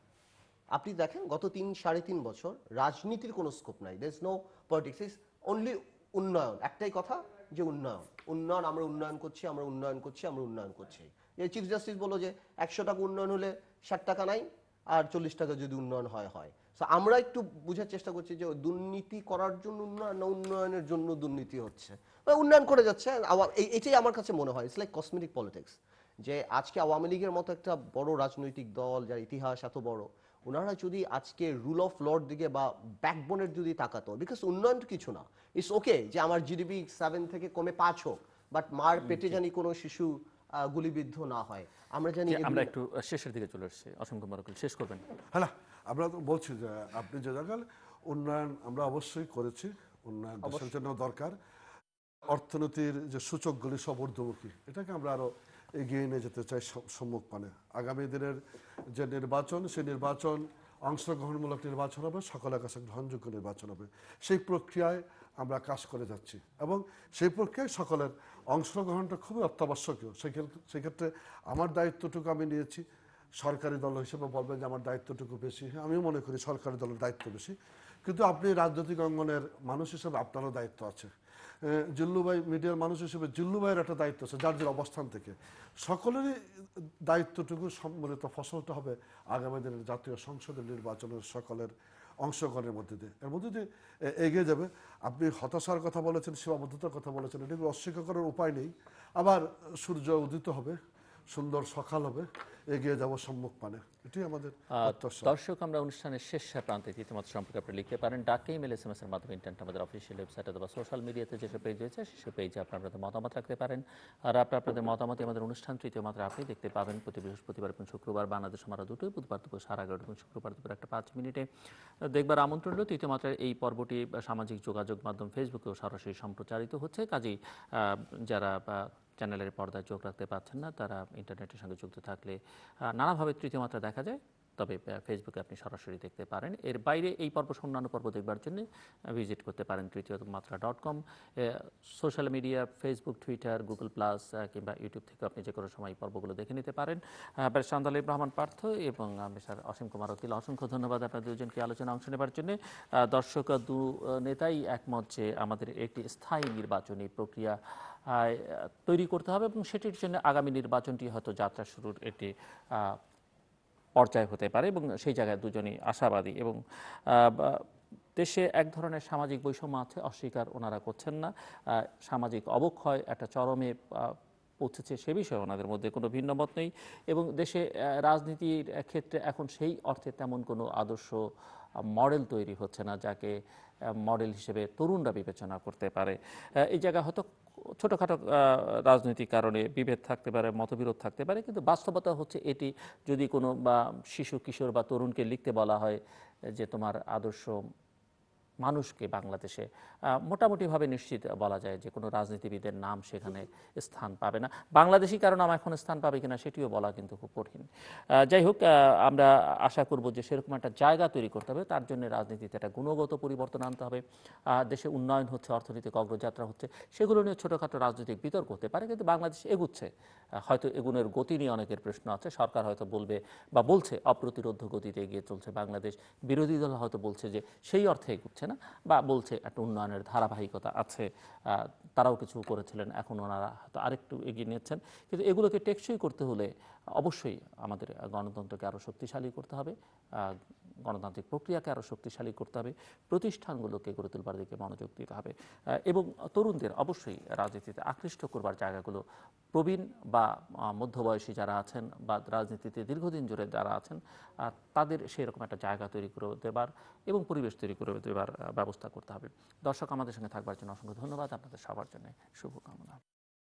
[SPEAKER 3] আপনি দেখেন গত 3-3.5 বছর রাজনীতির কোনো স্কোপ নাই। There is no politics, is only উন্নয়ন। একটাই কথা যে উন্নয়ন, উন্নয়ন, আমরা উন্নয়ন করছি, আমরা উন্নয়ন করছি, আমরা উন্নয়ন করছি। এই চিফ জাস্টিস বললো যে 100 টাকা উন্নয়ন হলে 60 টাকা নাই, আর 40 টাকা যদি উন্নয়ন হয় হয়। সো আমরা একটু বুঝার চেষ্টা করছি যে দুর্নীতি করার জন্য উন্নয়ন না উন্নয়নের জন্য দুর্নীতি হচ্ছে, উন্নয়ন করে যাচ্ছে। এটাই আমার কাছে মনে হয় ইটস লাইক কসমেটিক পলিটিক্স। যে আজকে আওয়ামী লীগের মতো একটা বড় রাজনৈতিক দল, যার ইতিহাস এত বড়, ওনারা যদি আজকে রুল অফ লর দিকে বা ব্যাকবোনের যদি তাকাতো, বিকজ উন্নয়ন তো কিছু না, ইটস ওকে যে আমার জিডিপি 7 থেকে কমে 5 হোক, বাট মার পেটে জানি কোনো শিশু গুলিবিদ্ধ না হয়। আমরা জানি
[SPEAKER 1] আমরা একটু শেষের দিকে চলে এসেছি, অসংখ্য মারকুল, শেষ করবেন।
[SPEAKER 2] হ্যাঁ না, আমরা তো বলছি যে আপনি যে জায়গায় উন্নয়ন আমরা অবশ্যই করেছি, উন্নয়ন দেশের জন্য দরকার। অর্থনীতির যে সূচকগুলি সব ঊর্ধ্বমুখী, এটাকে আমরা আরো এগিয়ে নিয়ে যেতে চাই সম্মুখ পানে। আগামী দিনের যে নির্বাচন, সেই নির্বাচন অংশগ্রহণমূলক নির্বাচন হবে, সকলের কাছে গ্রহণযোগ্য নির্বাচন হবে। সেই প্রক্রিয়ায় আমরা কাজ করে যাচ্ছি এবং সেই প্রক্রিয়ায় সকলের অংশগ্রহণটা খুবই অত্যাবশ্যকীয়। সেক্ষেত্রে আমার দায়িত্বটুকু আমি নিয়েছি। সরকারি দল হিসেবে বলবেন যে আমার দায়িত্বটুকু বেশি, হ্যাঁ আমিও মনে করি সরকারি দলের দায়িত্ব বেশি, কিন্তু আপনি রাজনৈতিক অঙ্গনের মানুষ হিসেবে আপনারও দায়িত্ব আছে। জিল্লু ভাই মিডিয়ার মানুষ হিসেবে জিল্লু ভাইয়ের একটা দায়িত্ব আছে, যার যার অবস্থান থেকে সকলেরই দায়িত্বটুকু সম্মিলিত ফসলটা হবে আগামী দিনের জাতীয় সংসদের নির্বাচনের সকলের অংশগ্রহণের মধ্যে দিয়ে, এর মধ্যে দিয়ে এগিয়ে যাবে। আপনি হতাশার কথা বলেছেন, সীমাবদ্ধতার কথা বলেছেন, এগুলো অস্বীকার করার উপায় নেই। আবার সূর্য উদিত হবে, সুন্দর সকাল হবে, এগিয়ে যাব সম্মুখ পানে, এটাই আমাদের প্রত্যাশা।
[SPEAKER 1] দর্শক, আমরা অনুষ্ঠানের শেষ প্রান্তে ইতিমধ্যে সম্পর্কে আপনি লিখতে পারেন ডাকে, ইমেল, SMS এর মাধ্যমে, ইন্টারনেট, আমাদের অফিসিয়াল ওয়েবসাইট অথবা সোশ্যাল মিডিয়াতে যেসব পেজ রয়েছে সেসব পেজে আপনারা আপনাদের মতামত রাখতে পারেন। আর আপনাদের মতামতে আমাদের অনুষ্ঠান তৃতীয় মাত্রা আপনি দেখতে পাবেন প্রতি বৃহস্পতিবার এবং শুক্রবার বাংলাদেশ আমার দুটোই, বুধবার দুপুর 11:30 এবং শুক্রবার দুপুর 1:05 দেখবার আমন্ত্রণ রইল। তৃতীয় মাত্রার এই পর্বটি সামাজিক যোগাযোগ মাধ্যম ফেসবুকেও সরাসরি সম্প্রচারিত হচ্ছে, কাজেই যারা চ্যানেলের পর্দায় চোখ রাখতে পারছেন না, তারা ইন্টারনেটের সঙ্গে যুক্ত থাকলে নানাভাবে তৃতীয় মাত্রা দেখা যায়, তবে ফেসবুকে আপনি সরাসরি দেখতে পারেন। এর বাইরে এই পর্ব অন্যান্য পর্ব দেখবার জন্য ভিজিট করতে পারেন তৃতীয়মাত্রা.com। Social media, Facebook, Twitter, Google plus কিংবা ইউটিউব থেকে আপনি যে কোনো সময় পর্বগুলো দেখে নিতে পারেন। ব্যারিস্টার আন্দোলন রহমান পার্থ এবং মিস্টার অসীম কুমার উকিল, অসংখ্য ধন্যবাদ আপনাদের দুজনকে আলোচনা অংশ নেবার জন্য। দর্শক দু নেতাই একমত যে আমাদের একটি স্থায়ী নির্বাচনী প্রক্রিয়া তৈরি করতে হবে এবং সেটির জন্য আগামী নির্বাচনটি হয়তো যাত্রা শুরুর একটি পর্যায় হতে পারে এবং সেই জায়গায় দুজনই আশাবাদী। এবং দেশে এক ধরনের সামাজিক বৈষম্য আছে, অস্বীকার ওনারা করছেন না। সামাজিক অবক্ষয় একটা চরমে পৌঁছেছে সে বিষয়ে ওনাদের মধ্যে কোনো ভিন্ন মত নেই এবং দেশে রাজনীতির ক্ষেত্রে এখন সেই অর্থে তেমন কোনো আদর্শ মডেল তৈরি হচ্ছে না যাকে মডেল হিসেবে তরুণরা বিবেচনা করতে পারে। এই জায়গায় হয়তো ছোটোখাটো রাজনৈতিক কারণে বিভেদ থাকতে পারে, মতবিরোধ থাকতে পারে, কিন্তু বাস্তবতা হচ্ছে এটি যদি কোনো বা শিশু কিশোর বা তরুণকে লিখতে বলা হয় যে তোমার আদর্শ মানুষকে বাংলাদেশে মোটামুটিভাবে নিশ্চিত বলা যায় যে কোনো রাজনীতিবিদের নাম সেখানে স্থান পাবে না। বাংলাদেশি কারণ নাম এখন স্থান পাবে কিনা সেটিও বলা কিন্তু খুব কঠিন। যাই হোক, আমরা আশা করব যে সেরকম একটা জায়গা তৈরি করতে হবে, তার জন্য রাজনীতিতে একটা গুণগত পরিবর্তন আনতে হবে। দেশে উন্নয়ন হচ্ছে, অর্থনৈতিক অগ্রযাত্রা হচ্ছে, সেগুলো নিয়ে ছোটোখাটো রাজনৈতিক বিতর্ক হতে পারে, কিন্তু বাংলাদেশ এগুচ্ছে। হয়তো এগুনের গতি নিয়ে অনেকের প্রশ্ন আছে, সরকার হয়তো বলবে বা বলছে অপ্রতিরোধ্য গতিতে এগিয়ে চলছে বাংলাদেশ, বিরোধী দল হয়তো বলছে যে সেই অর্থে এগুচ্ছে না, বা বলছে একটা উন্নয়নের ধারাবাহিকতা আছে, তারাও কিছু করেছিলেন, এখন ওনারা হয়তো আরেকটু এগিয়ে নিচ্ছেন। কিন্তু এগুলোকে টেকসই করতে হলে অবশ্যই আমাদের গণতন্ত্রকে আরও শক্তিশালী করতে হবে, গণতান্ত্রিক প্রক্রিয়াকে আরও শক্তিশালী করতে হবে, প্রতিষ্ঠানগুলোকে গড়ে তোলবার দিকে মনোযোগ দিতে হবে এবং তরুণদের অবশ্যই রাজনীতিতে আকৃষ্ট করবার জায়গাগুলো প্রবীণ বা মধ্যবয়সী যারা আছেন বা রাজনীতিতে দীর্ঘদিন ধরে যারা আছেন তাদের সেরকম একটা জায়গা তৈরি করে দেবার এবং পরিবেশ তৈরি করে দেবার ব্যবস্থা করতে হবে। দর্শক, আমাদের সঙ্গে থাকবার জন্য অসংখ্য ধন্যবাদ, আপনাদের সবার জন্য শুভকামনা।